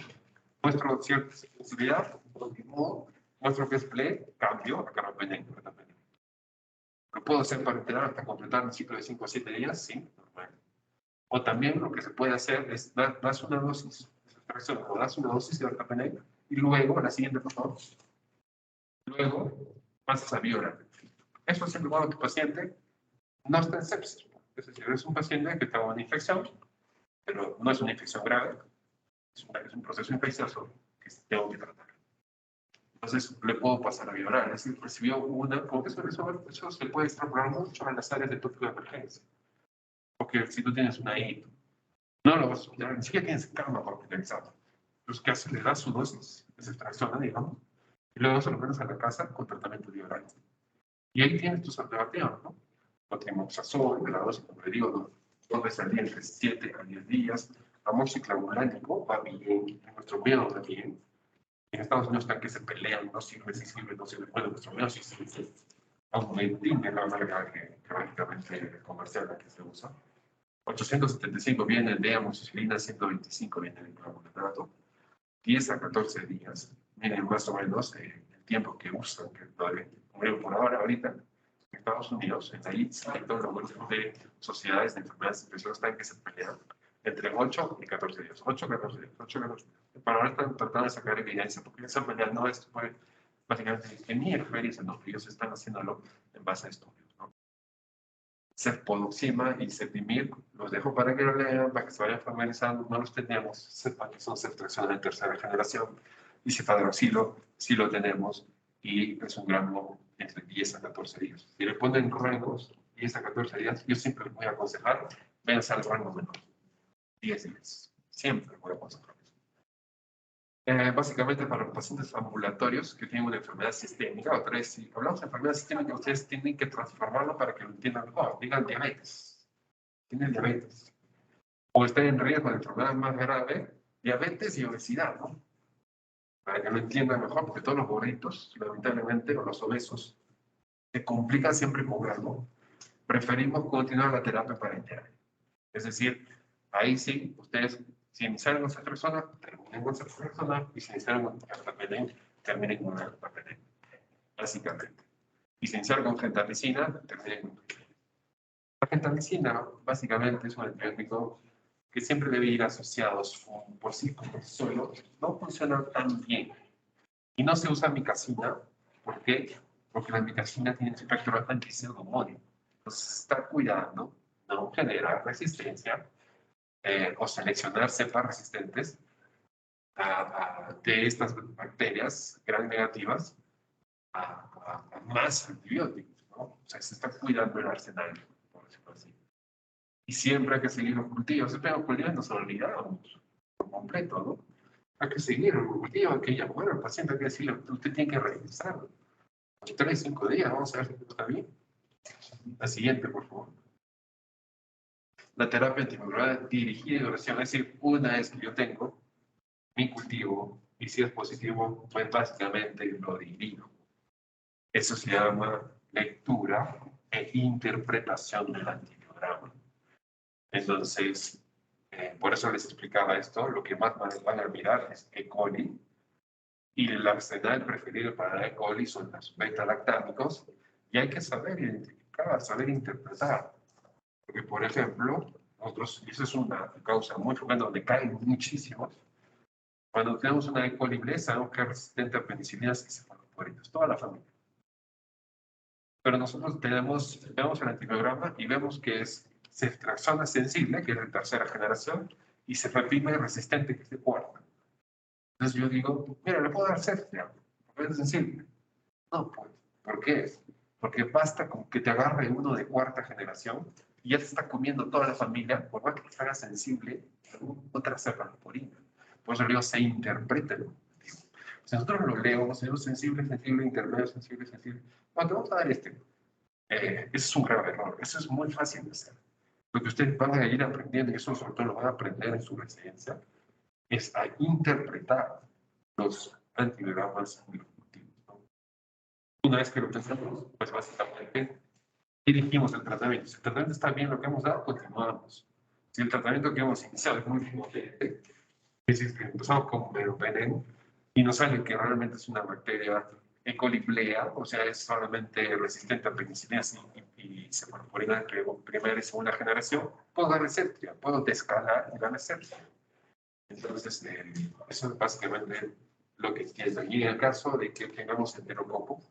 muestro cierta sensibilidad, continuo, muestro que es play, cambio a carbapenem. Lo puedo hacer para enterar hasta completar un ciclo de 5 a 7 días, sí, normal. O también lo que se puede hacer es das una dosis de extracción o das una dosis de carbapenem y luego, la siguiente, por favor, luego pasas a Viola. Eso siempre cuando tu paciente no está en sepsis. Es decir, es un paciente que tuvo una infección, pero no es una infección grave, es un proceso infeccioso que tengo que tratar. Entonces le puedo pasar a Viola. Es decir, recibió una, como que eso se puede extrapolar mucho a las áreas de tópico de emergencia. Porque si tú tienes una I, no lo vas a hospitalizar, ni siquiera tienes cama para hospitalizar. Entonces, ¿qué haces? Le das su dosis, es extracción, digamos, y luego se lo pones a la casa con tratamiento de oral. Y ahí tienes tus alternativas, ¿no? Otrimoxazol, de la dosis, como le digo, 2 veces al día, entre 7 a 10 días. Amoxiclavulánico va bien, en nuestro miedo también. En Estados Unidos están que se pelean, no sirve, si sirve, no sirve. Bueno, en nuestro miedo sí sirve. Aumentin es la marca que básicamente comercial la que se usa. 875 viene de amoxicilina, 125 viene de clavulato. 10 a 14 días, miren más o menos el tiempo que usan, que todavía, por ahora, ahorita, en Estados Unidos, en la ITSA, y todos los grupos de sociedades de enfermedades infecciosas están que se pelean entre 8 y 14 días, 8 a 14 días, 8 a 14 días. Para ahora están tratando de sacar evidencia, porque esa pelea no es, pues, básicamente, que ni experiencia, no, ellos están haciéndolo en base a estudios, ¿no? Cefpodoxima y Cefdimir, los dejo para que lo lean, para que se vayan familiarizando, no los tenemos, sepan que son ceftriaxonas de tercera generación, y cefadroxilo sí lo tenemos, y es un gramo entre 10 a 14 días. Si le ponen rangos 10 a 14 días, yo siempre les voy a aconsejar, véanse al rango menor, 10 días, siempre les voy a aconsejar. Básicamente para los pacientes ambulatorios que tienen una enfermedad sistémica, otra vez, si hablamos de enfermedad sistémica, ustedes tienen que transformarlo para que lo entiendan mejor. Digan diabetes, tienen diabetes. O están en riesgo de enfermedad más grave, diabetes y obesidad, ¿no? Para que lo entiendan mejor, porque todos los gorritos, lamentablemente, o los obesos, se complican siempre con algo. Preferimos continuar la terapia parenteral. Es decir, ahí sí, ustedes, si iniciaron con ceftriaxona, terminen con ceftriaxona, y si iniciaron con ertapenem, terminen con ertapenem, básicamente. Y si iniciaron con gentamicina, terminen con gentamicina. La gentamicina, básicamente, es un antibiótico que siempre debe ir asociado por sí solo, no funciona tan bien. Y no se usa micacina, ¿por qué? Porque la micacina tiene un espectro antipseudomónico. Entonces, está cuidando no generar resistencia o seleccionar cepas resistentes de estas bacterias gram negativas a más antibióticos, ¿no? O sea, se está cuidando el arsenal, por decirlo así. Y siempre hay que seguir los cultivos. Siempre los cultivos nos olvidamos por completo, ¿no? Hay que seguir el cultivo, hay que llamar al paciente, hay que decirle, usted tiene que revisar. 3, 5 días, vamos a ver si está bien. La siguiente, por favor. La terapia antimicrobiana dirigida y duración, es decir, una vez que yo tengo mi cultivo y si es positivo, pues básicamente lo dirijo. Eso se llama lectura e interpretación del antibiograma. Es Entonces, por eso les explicaba esto. Lo que más van a mirar es E. coli. Y el arsenal preferido para la E. coli son los beta-lactámicos. Y hay que saber identificar, saber interpretar. Porque, por ejemplo, nosotros, y eso es una causa muy frecuente donde caen muchísimos. Cuando tenemos una E. coli sabemos que es resistente a penicilinas y cefaloporinas, toda la familia. Pero nosotros vemos el antibiograma y vemos que es ceftriaxona sensible, que es de tercera generación, y cefepime resistente, que es de cuarta. Entonces yo digo, mira, le puedo dar ceftriaxona, porque es sensible. No, pues, ¿por qué? Porque basta con que te agarre uno de cuarta generación y ya te está comiendo toda la familia, por más que te haga sensible, otra cefaloporina. Por eso digo, se interpreta el objetivo. Si nosotros lo leemos, sensible, sensible, intermedio, sensible, sensible. Bueno, te vamos a dar este. Ese es un grave error. Eso es muy fácil de hacer. Lo que ustedes van a ir aprendiendo, y eso sobre todo lo van a aprender en su residencia, es a interpretar los antibiogramas evolutivos, ¿no? Una vez que lo pensamos, pues básicamente dirigimos el tratamiento. Si el tratamiento está bien, lo que hemos dado, continuamos. Si el tratamiento que hemos iniciado es muy potente, es decir, que empezamos con meropenem y nos sale que realmente es una bacteria E. coli blea, o sea, es solamente resistente a penicilinas y cefaloporina de primera y segunda generación, puedo dar Septria, puedo descalar y dar Septria. Entonces, eso es básicamente lo que entiendo. Y en el caso de que tengamos enterococo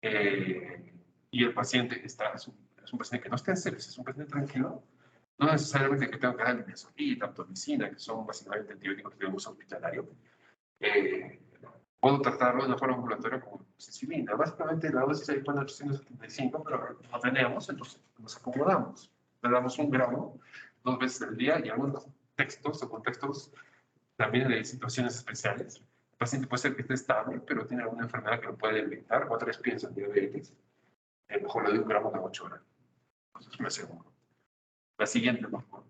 y el paciente es un paciente que no está en sepsis, es un paciente tranquilo, no necesariamente que tenga que dar midazolam, amptomicina, que son básicamente antibióticos de uso hospitalario. Puedo tratarlo de una forma ambulatoria como cicilina. Básicamente la dosis ahí pone 875, pero no tenemos, entonces nos acomodamos. Le damos 1 gramo 2 veces al día y algunos textos o contextos también de situaciones especiales. El paciente puede ser que esté estable, pero tiene alguna enfermedad que lo puede debilitar. Otras piensan en diabetes. Mejor le doy 1 gramo de 8 horas. Eso es más seguro. La siguiente, por favor.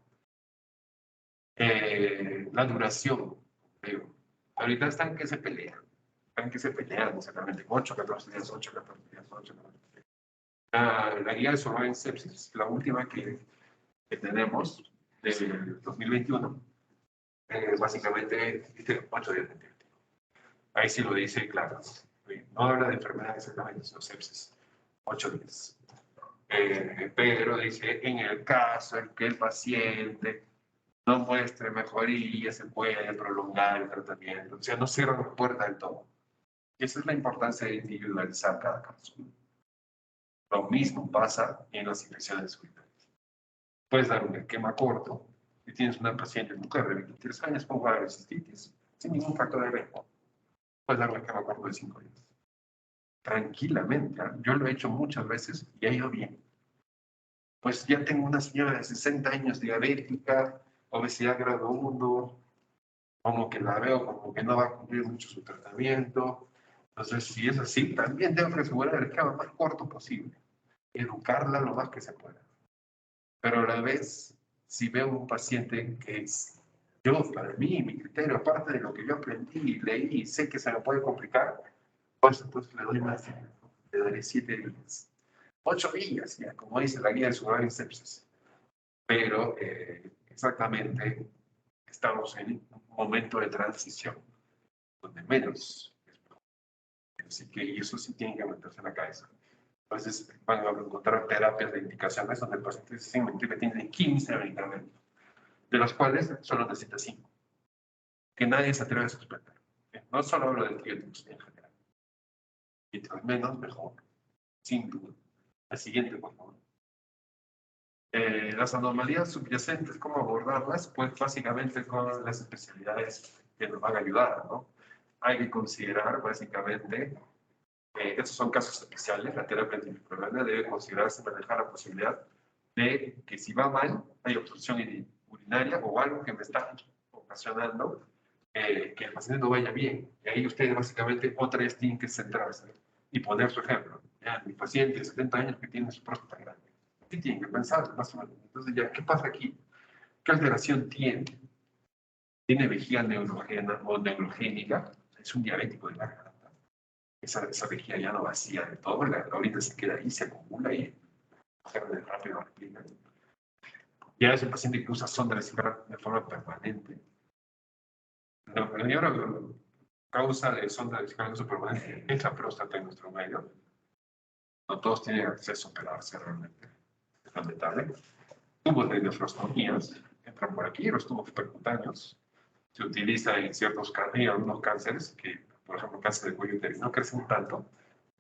La duración. Ahorita están que se pelean. Están que se pelean exactamente. 8, 14 días, 8, 14 días, 8, 14 días. La guía de Surviving Sepsis, la última que tenemos del 2021, básicamente dice 8 días de antibiótico. Ahí sí lo dice claro. No habla de enfermedades exactamente, sino sepsis. 8 días. Pero dice, en el caso en que el paciente no muestre mejoría, se puede prolongar el tratamiento. O sea, no cierra la puerta del todo. Y esa es la importancia de individualizar cada caso. Lo mismo pasa en las infecciones urinarias. Puedes dar un esquema corto. Si tienes una paciente mujer de 23 años con graves cistitis, sin ningún factor de riesgo, puedes dar un esquema corto de 5 días. Tranquilamente. Yo lo he hecho muchas veces y ha ido bien. Pues ya tengo una señora de 60 años diabética, obesidad grado 1, como que la veo como que no va a cumplir mucho su tratamiento. Entonces, si es así, también tengo que asegurar el esquema más corto posible. Educarla lo más que se pueda. Pero a la vez, si veo un paciente que es, yo, para mí, mi criterio, aparte de lo que yo aprendí, leí y sé que se me puede complicar, pues entonces le doy más tiempo. Le daré 7 días. 8 días, ya, como dice la guía de Surviving Sepsis. Pero exactamente estamos en un momento de transición donde menos es mejor. Así que eso sí tiene que meterse en la cabeza. Entonces van a encontrar terapias de indicaciones donde el paciente sin mentir tiene 15 medicamentos, de los cuales solo necesita 5. Que nadie se atreve a suspender. No solo hablo de antibióticos en general. Mientras menos, mejor. Sin duda. La siguiente, por favor. Las anomalías subyacentes, ¿cómo abordarlas? Pues básicamente con las especialidades que nos van a ayudar, ¿no? Hay que considerar básicamente, estos son casos especiales, la terapia antimicrobiana debe considerarse manejar la posibilidad de que si va mal, hay obstrucción urinaria o algo que me está ocasionando que el paciente no vaya bien. Y ahí ustedes básicamente otra vez tienen que centrarse y poner su ejemplo. Ya, mi paciente de 70 años que tiene su próstata grande. ¿Qué tienen que pensar? Más o menos. Entonces, ya, ¿qué pasa aquí? ¿Qué alteración tiene? ¿Tiene vejiga neurogénica o neurogénica? Es un diabético de la garganta. Esa vejiga ya no vacía de todo, la orina se queda ahí, se acumula y rápido replica. Ya es el paciente que usa sonda vesical de forma permanente. La mayor causa de sonda vesical de uso permanente es la próstata en nuestro medio. No todos tienen acceso a operarse realmente. Es lamentable. Tubos de nefrostomías entran por aquí, los tubos percutáneos. Se utiliza en algunos cánceres, que, por ejemplo, cáncer de cuello uterino, crecen tanto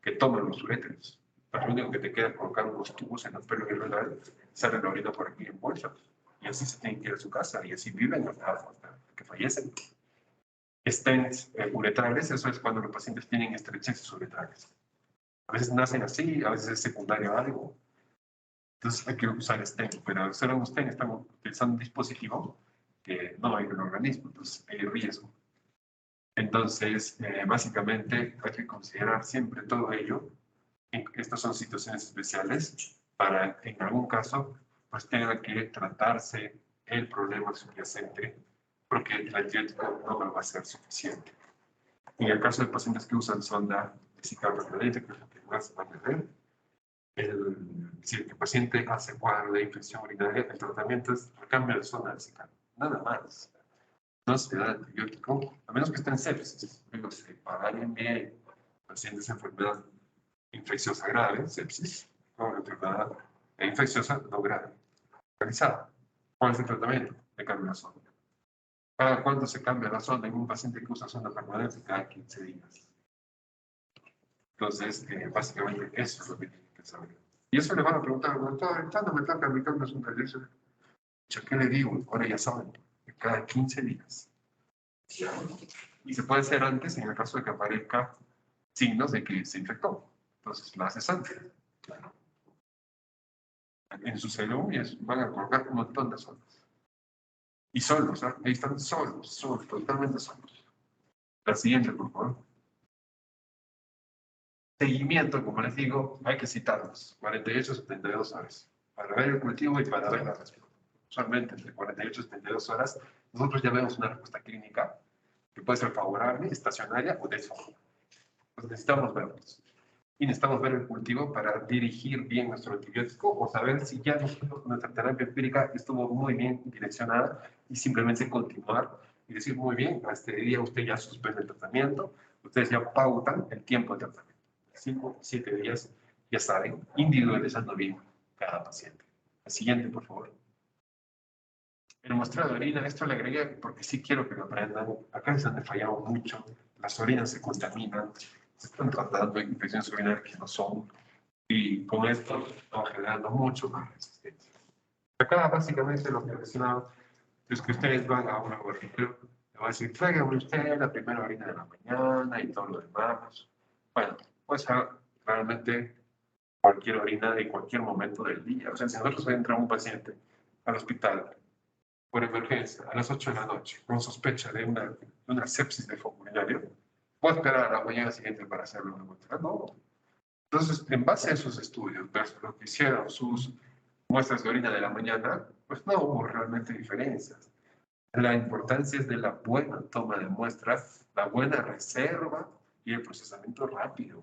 que toman los uréteros. Lo único que te queda es colocar unos tubos en el pelo irregular, sale la orina por aquí en bolsas. Y así se tienen que ir a su casa, y así viven hasta que fallecen. Stents uretrales, eso es cuando los pacientes tienen estrecheces uretrales. A veces nacen así, a veces es secundario a algo. Entonces hay que usar stent, pero al ser un stent estamos utilizando un dispositivo que no hay en el organismo, entonces hay riesgo. Entonces, básicamente hay que considerar siempre todo ello. Estas son situaciones especiales para, en algún caso, pues tenga que tratarse el problema subyacente, porque el antibiótico no va a ser suficiente. En el caso de pacientes que usan sonda vesical permanente, que es lo que más van a ver, si el paciente hace cuadro de infección urinaria, el tratamiento es el cambio de sonda vesical, nada más. No se da antibiótico, a menos que esté en sepsis. Luego se pagarían bien pacientes de enfermedad infecciosa grave, sepsis, o enfermedad infecciosa no grave, localizada. ¿Cuál es el tratamiento? Le cambio la sonda. ¿Cada cuánto se cambia la sonda en un paciente que usa sonda permanente? Cada 15 días. Entonces, básicamente eso es lo que tienen que saber. Y eso le van a preguntar, doctor, ¿cuándo me toca mi cambio de sonda? ¿Qué le digo? Ahora ya saben, cada 15 días. Y se puede hacer antes en el caso de que aparezca signos de que se infectó. Entonces, la haces antes. Claro. En su salud van a colocar un montón de sondas. Y solos, ¿eh? Ahí están solos, totalmente solos. La siguiente, por favor. Seguimiento, como les digo, hay que citarlos, 48 a 72 horas, para ver el cultivo y para ver la respuesta. Usualmente entre 48 y 72 horas, nosotros ya vemos una respuesta clínica que puede ser favorable, estacionaria o desfavorable. Pues necesitamos verlos. Y necesitamos ver el cultivo para dirigir bien nuestro antibiótico o saber si ya nuestra terapia empírica estuvo muy bien direccionada y simplemente continuar y decir, muy bien, a este día usted ya suspende el tratamiento, ustedes ya pautan el tiempo de tratamiento. 5, 7 días, ya saben, individualizando bien cada paciente. El siguiente, por favor. El muestreo de orina, esto le agregué porque sí quiero que lo aprendan. Acá es donde fallamos mucho, las orinas se contaminan, se están tratando infecciones urinarias que no son, y con esto estamos generando mucho más resistencia. Acá básicamente lo que mencionaba es que ustedes van a un laboratorio, le van a decir, tráigame usted la primera orina de la mañana y todo lo demás. Bueno, pues realmente cualquier orina de cualquier momento del día. O sea, si nosotros entra un paciente al hospital por emergencia a las 8 de la noche con sospecha de una sepsis de foco urinario, ¿puedo esperar a la mañana siguiente para hacerle una muestra? No. Entonces, en base a esos estudios, versus lo que hicieron sus muestras de orina de la mañana, pues no hubo realmente diferencias. La importancia es de la buena toma de muestras, la buena reserva y el procesamiento rápido.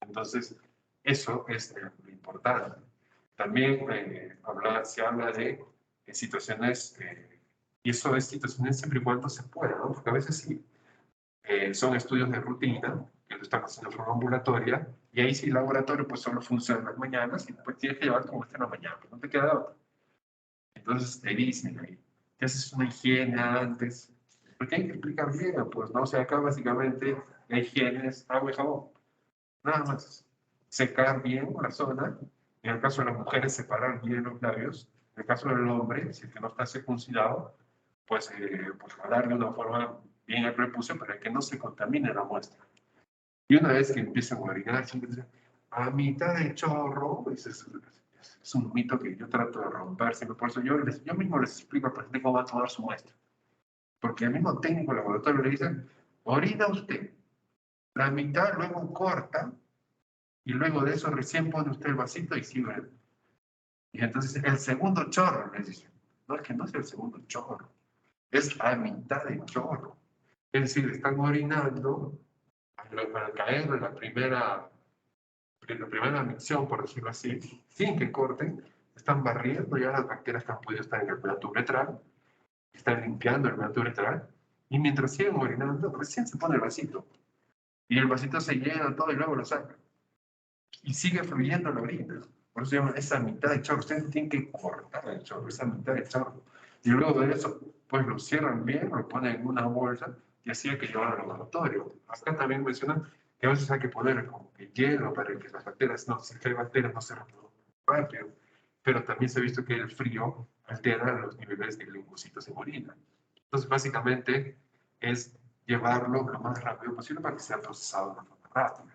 Entonces, eso es lo importante. También se habla de situaciones, y eso es situaciones siempre y cuando se pueda, ¿no? Porque a veces sí, son estudios de rutina, que lo están haciendo de forma ambulatoria, y ahí sí el laboratorio pues solo funciona en las mañanas, y pues tienes que llevar tu muestra en la mañana, pues no te queda otra. Entonces te dicen ahí, te haces una higiene antes, porque hay que explicar bien, pues, ¿no? O sea, acá básicamente la higiene es agua y jabón, nada más. Secar bien la zona, en el caso de las mujeres separar bien los labios, en el caso del hombre, si es que no está circuncidado, pues jalar de una forma bien el prepucio para que no se contamine la muestra. Y una vez que empiezan a orinar, siempre dicen, a mitad de chorro, es un mito que yo trato de romper, siempre por eso yo mismo les explico al paciente cómo va a tomar su muestra. Porque el mismo técnico laboratorio le dice, orina usted, la mitad luego corta, y luego de eso recién pone usted el vasito y sigue. Y entonces el segundo chorro, les dicen, no es que no es el segundo chorro, es a mitad de chorro. Es decir, están orinando para caer en la primera micción, por decirlo así, sin que corten, están barriendo ya las bacterias que han podido estar en el meato uretral, están limpiando el meato uretral, y mientras siguen orinando, recién se pone el vasito. Y el vasito se llena todo y luego lo saca. Y sigue fluyendo la orina. Por eso se llama esa mitad de chorro. Ustedes tienen que cortar el chorro, esa mitad de chorro. Y luego de eso, pues lo cierran bien, lo ponen en una bolsa y así hay que llevarlo al laboratorio. Acá también mencionan que a veces hay que poner como que hielo para que las bacterias, no, si hay bacterias no se reproduzcan rápido. Pero también se ha visto que el frío altera los niveles de linfocitos en orina. Entonces, básicamente, es llevarlo lo más rápido posible para que sea procesado de una forma rápida.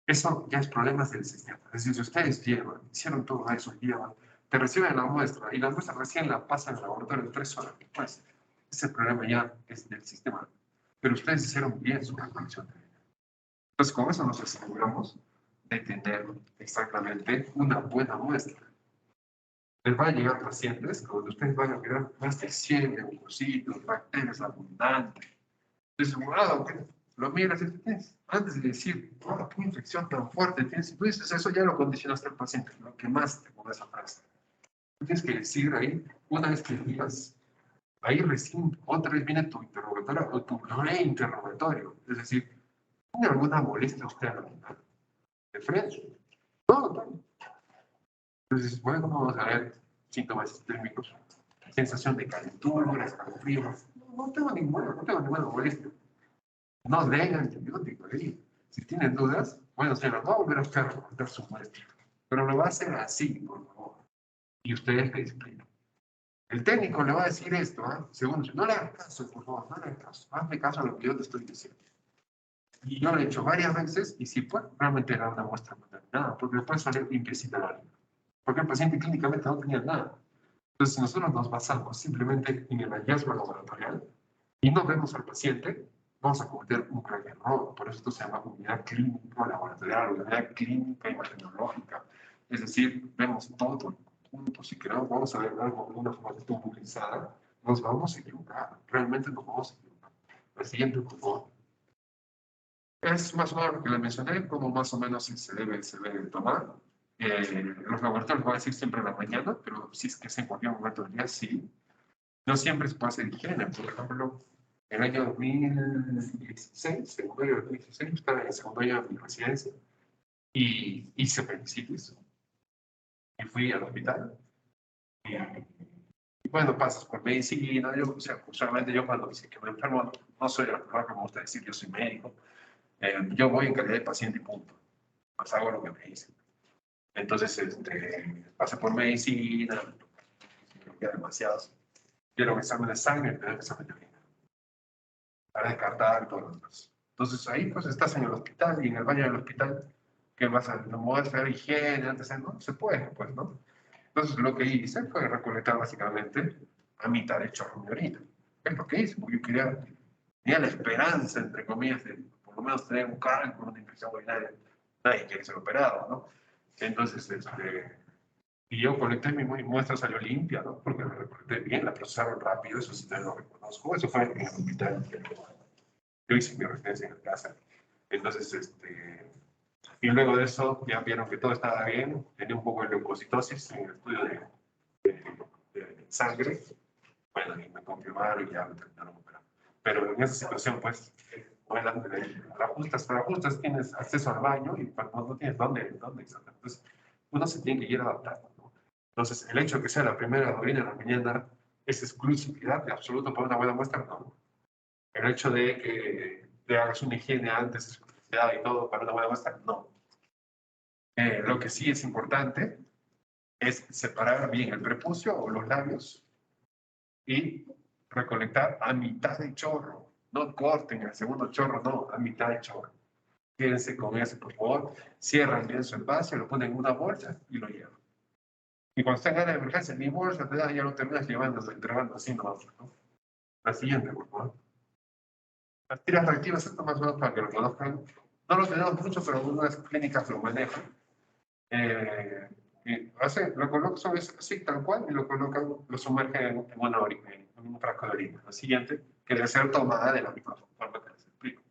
Eso ya es problemas del sistema. Es decir, si ustedes llevan, hicieron todo eso, llevan, te reciben la muestra y la muestra recién la pasan al laboratorio 3 horas después. Ese problema ya es del sistema. Pero ustedes hicieron bien su recolección. Entonces, con eso nos aseguramos de tener exactamente una buena muestra. Les van a llegar pacientes donde ustedes van a mirar más de 100 leucocitos, bacterias abundantes. Entonces, wow, lo miras y tienes, antes de decir, oh, qué infección tan fuerte tienes, si tú dices eso, ya lo condicionaste al paciente, lo que más te con esa frase. Tú tienes que decir ahí, una vez que digas, ahí recién, otra vez viene tu interrogatorio o tu reinterrogatorio. Es decir, ¿tiene alguna molestia usted de frente? No, no. Entonces, bueno, vamos a ver síntomas sistémicos, sensación de calentura, escalofríos. No tengo ninguna molestia. No den antibióticos ahí. Si tienen dudas, bueno, se las va a volver a buscar su muestra. Pero lo va a hacer así, por favor. Y ustedes le explican. El técnico le va a decir esto, ¿eh? Segundo, no le hagas caso, por favor, no le hagas caso. Hazme caso a lo que yo te estoy diciendo. Y yo lo he hecho varias veces y sí, pues, realmente era una muestra contaminada, porque después salió limpiecita la orina. Porque el paciente clínicamente no tenía nada. Entonces, nosotros nos basamos simplemente en el hallazgo laboratorial y no vemos al paciente, vamos a cometer un gran error. Por eso esto se llama unidad clínica laboratorial, unidad clínica imagenológica. Es decir, vemos todo el conjunto. Si queremos, vamos a ver algo de una forma tubulizada, nos vamos a equivocar. Realmente nos vamos a equivocar. El siguiente, por favor. Es más o menos lo que le mencioné, como más o menos se debe tomar. Los laboratorios van a decir siempre en la mañana, pero si es que es en cualquier momento del día, sí. No siempre se puede hacer higiene. Por ejemplo, en el año 2016, segundo año de 2016, estaba en el segundo año de mi residencia y hice apendicitis y fui al hospital. Y bueno, pasas por medicina. Yo, o sea, usualmente yo cuando dice que me enfermo, no soy el que me gusta decir, yo soy médico. Yo voy en calidad de paciente y punto. Pues hago lo que me dicen. Entonces, pasé por medicina, me quedan demasiados. Quiero un examen de sangre, me dan examen de orina para descartar todo lo demás. Entonces ahí pues estás en el hospital y en el baño del hospital, ¿qué vas a hacer higiene antes? No se puede, pues, ¿no? Entonces lo que hice fue recolectar básicamente a mitad de chorro de orina. Es lo que hice, porque yo tenía la esperanza, entre comillas, de por lo menos tener un cálculo, una infección urinaria. Nadie quiere ser operado, ¿no? Entonces, y yo colecté mi muestra, salió limpia, ¿no? Porque la recolecté bien, la procesaron rápido, eso sí te lo reconozco. Eso fue en el hospital. Yo hice mi residencia en casa. Entonces, y luego de eso ya vieron que todo estaba bien, tenía un poco de leucocitosis en el estudio de sangre. Bueno, y me confirmaron y ya me terminaron operando. Pero en esa situación, pues, bueno, para ajustas tienes acceso al baño y cuando no tienes dónde exactamente. Entonces, uno se tiene que ir adaptando, ¿no? Entonces, el hecho de que sea la primera orina en la mañana es exclusividad de absoluto para una buena muestra, no. El hecho de que te hagas una higiene antes, exclusividad y todo para una buena muestra, no. Lo que sí es importante es separar bien el prepucio o los labios y recolectar a mitad de chorro. No corten el segundo chorro, no, a mitad de chorro. Quédense con eso, por favor. Cierran bien su envase, lo ponen en una bolsa y lo llevan. Y cuando estén en la emergencia, mi bolsa te da, ya lo terminas llevando, entregando así, ¿no? La siguiente, por favor. Las tiras reactivas, esto más o menos para que lo conozcan. No lo tenemos mucho, pero algunas clínicas lo manejan. Lo colocan así, tal cual, y lo colocan, lo sumergen en una orina, en un frasco de orina. La siguiente, que debe ser tomada de la misma forma que les explico.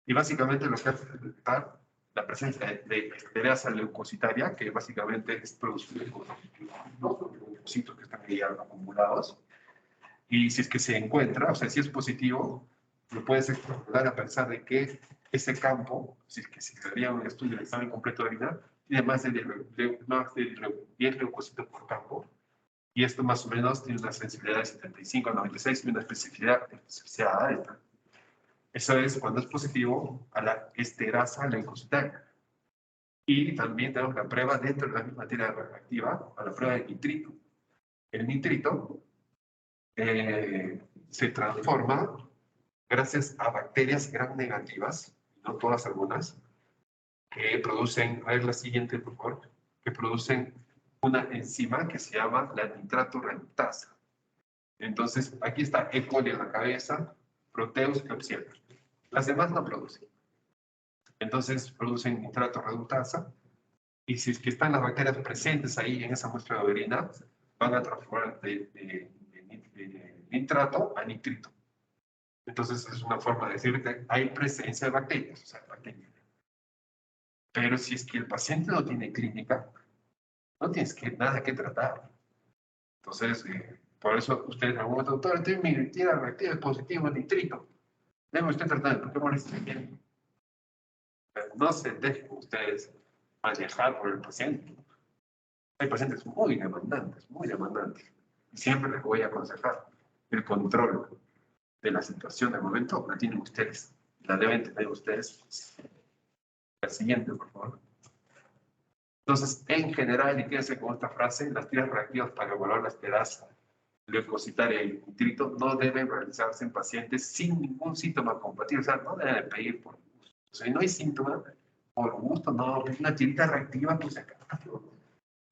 Y básicamente lo que hace es detectar la presencia de esterasa leucocitaria, que básicamente es producida por los leucocitos que están ahí acumulados. Y si es que se encuentra, o sea, si es positivo, lo puedes extrapolar a pensar de que ese campo, si es que se haría un estudio del examen completo de orina, tiene más de 10 leucocitos por campo, y esto más o menos tiene una sensibilidad de 75 a 96 y una especificidad alta. Eso es cuando es positivo a la esterasa leucocitaria. Y también tenemos la prueba dentro de la misma materia radioactiva, a la prueba de nitrito. El nitrito se transforma gracias a bacterias gram negativas, no todas, algunas, que producen, a ver la siguiente, por favor, que producen una enzima que se llama la nitrato reductasa. Entonces, aquí está E. coli en la cabeza, Proteus y Klebsiella. Las demás no producen. Entonces, producen nitrato reductasa, y si es que están las bacterias presentes ahí en esa muestra de orina, van a transformar de nitrato a nitrito. Entonces, es una forma de decir que hay presencia de bacterias, o sea, bacterias. Pero si es que el paciente no tiene clínica, no tienes nada que tratar. Entonces, por eso usted en algún momento, doctor, tiene reactivo, es positivo, nitrito. Debe usted tratar, ¿por qué molesta bien? No se dejen ustedes manejar por el paciente. Hay pacientes muy demandantes, muy demandantes. Y siempre les voy a aconsejar el control de la situación del momento la tienen ustedes, la deben tener ustedes. La siguiente, por favor. Entonces, en general, y quédense con esta frase, las tiras reactivas para evaluar la esterasa leucocitaria y el nitrito no deben realizarse en pacientes sin ningún síntoma compatible, o sea, no deben pedir por gusto. O sea, si no hay síntoma, por gusto, no, una tirita reactiva por si acaso.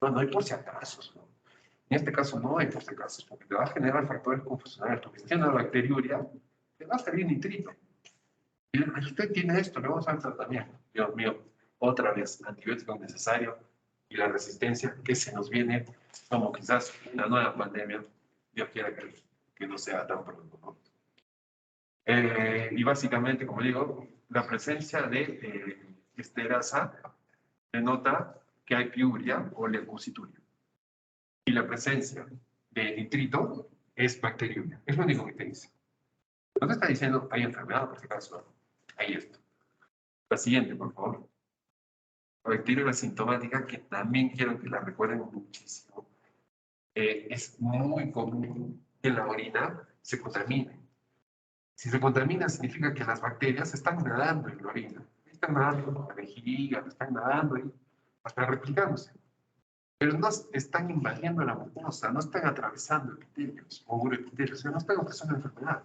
No hay por si acaso. ¿No? En este caso no hay por si acaso, porque te va a generar factores confusionales. Porque si tiene una bacteriuria, te va a salir nitrito. Y usted tiene esto, le vamos a dar tratamiento. Dios mío, otra vez, antibiótico necesario y la resistencia que se nos viene como quizás una nueva pandemia. Dios quiera que no sea tan pronto, ¿no? Y básicamente, como digo, la presencia de esterasa denota que hay piuria o leucocituria. Y la presencia de nitrito es bacteriuria. Es lo único que te dice. No te está diciendo hay enfermedad, por si acaso. Hay esto. La siguiente, por favor. La bacteriuria sintomática, que también quiero que la recuerden muchísimo. Es muy común que la orina se contamine. Si se contamina, significa que las bacterias están nadando en la orina. Están nadando en la vejiga, están nadando ahí, hasta replicándose. Pero no están invadiendo la mucosa, no están atravesando epitelios o uroepitelios, o sea, no están ocasionando enfermedad.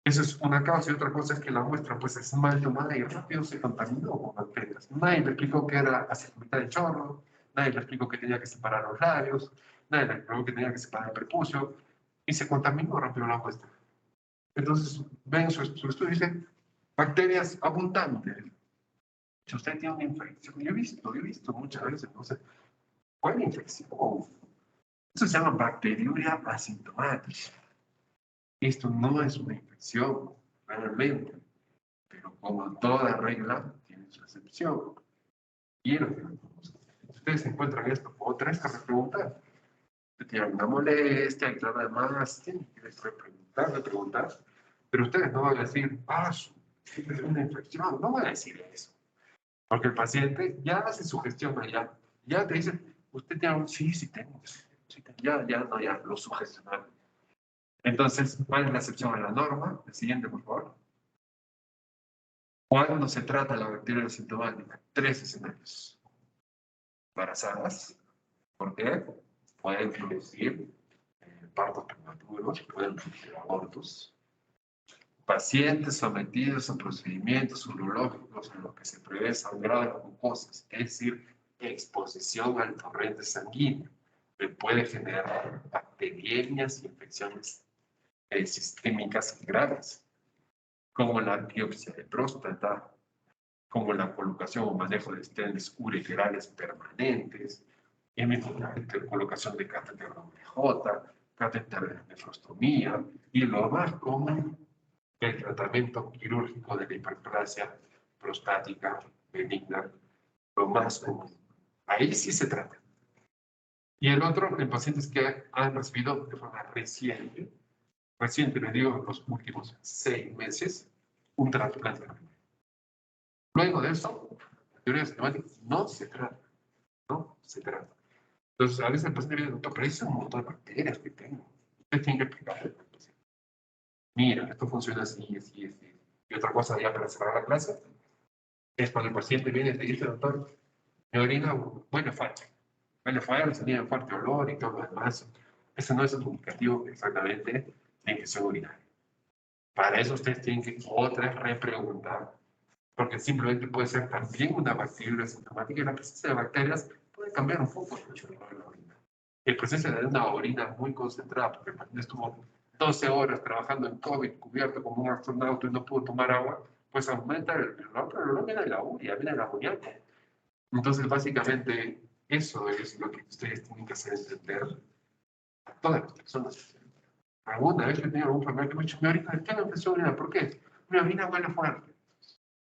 Eso es una causa, y otra cosa es que la muestra pues es mal tomada y rápido se contaminó con bacterias. Nadie le explicó que era hacia la mitad del chorro, nadie le explicó que tenía que separar los labios, nadie le explicó que tenía que separar el prepucio, y se contaminó rápido la muestra. Entonces, ven su estudio y dice, bacterias abundantes. Si usted tiene una infección, yo he visto muchas veces, no sé, ¿cuál infección? Eso se llama bacteriuria asintomática. Esto no es una infección, realmente, pero como toda regla, tiene su excepción. Quiero que ustedes encuentran esto, otra vez a preguntar. Usted tiene alguna molestia, y claro, además, tienen que preguntar, pero ustedes no van a decir, es una infección, no van a decir eso. Porque el paciente ya hace su gestión allá, ya te dice, usted tiene un, sí, tengo, ya, lo sugestionaron. Entonces, ¿cuál es la excepción a la norma? El siguiente, por favor. ¿Cuándo se trata la bacteria asintomática? 3 escenarios. Embarazadas, ¿por qué? Pueden producir partos prematuros, pueden producir abortos. Pacientes sometidos a procedimientos urológicos en los que se prevé sangrado de las mucosas, es decir, exposición al torrente sanguíneo, que puede generar bacteriemias y infecciones sistémicas graves, como la biopsia de próstata, como la colocación o manejo de estentes ureterales permanentes, colocación de catéter WJ, catéter de nefrostomía, y lo más común, el tratamiento quirúrgico de la hiperplasia prostática benigna, lo más común. Ahí sí se trata. Y el otro, en pacientes que han recibido de forma reciente, les digo, en los últimos 6 meses, un trasplante. Luego de eso, la teoría sistemática no se trata. No se trata. Entonces, a veces el paciente viene, doctor, pero es un montón de bacterias que tengo. Usted tiene que explicarle al paciente. Mira, esto funciona así, así, así. Y otra cosa ya para cerrar la clase, es cuando el paciente viene y te dice, doctor, mi orina huele fuerte, tenía un fuerte olor y todo lo demás. Eso no es un indicativo exactamente de infección urinaria. Para eso ustedes tienen que otra vez repreguntar, porque simplemente puede ser también una bacteria asintomática y la presencia de bacterias puede cambiar un poco el hecho de la orina. El proceso de una orina muy concentrada, porque el paciente estuvo 12 horas trabajando en COVID, cubierto como un astronauta y no pudo tomar agua, pues aumenta el olor, pero el olor viene de la urea, viene del amoníaco. Entonces, básicamente, eso es lo que ustedes tienen que hacer entender a todas las personas. Alguna vez he tenido algún familiar que me ha dicho, mi orina, ¿qué no empezó a orinar? ¿Por qué? Mi orina huele fuerte.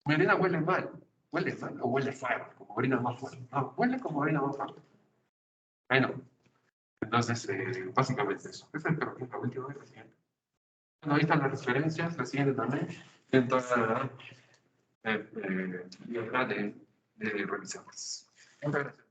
Mi orina huele mal. ¿Huele mal o huele fuerte? Como orina más fuerte. No, huele como orina más fuerte. Bueno, entonces, básicamente eso. Esa es la última vez, la siguiente. Bueno, ahí están las referencias, la siguiente también. Entonces, libertad de revisarlas. Muchas gracias.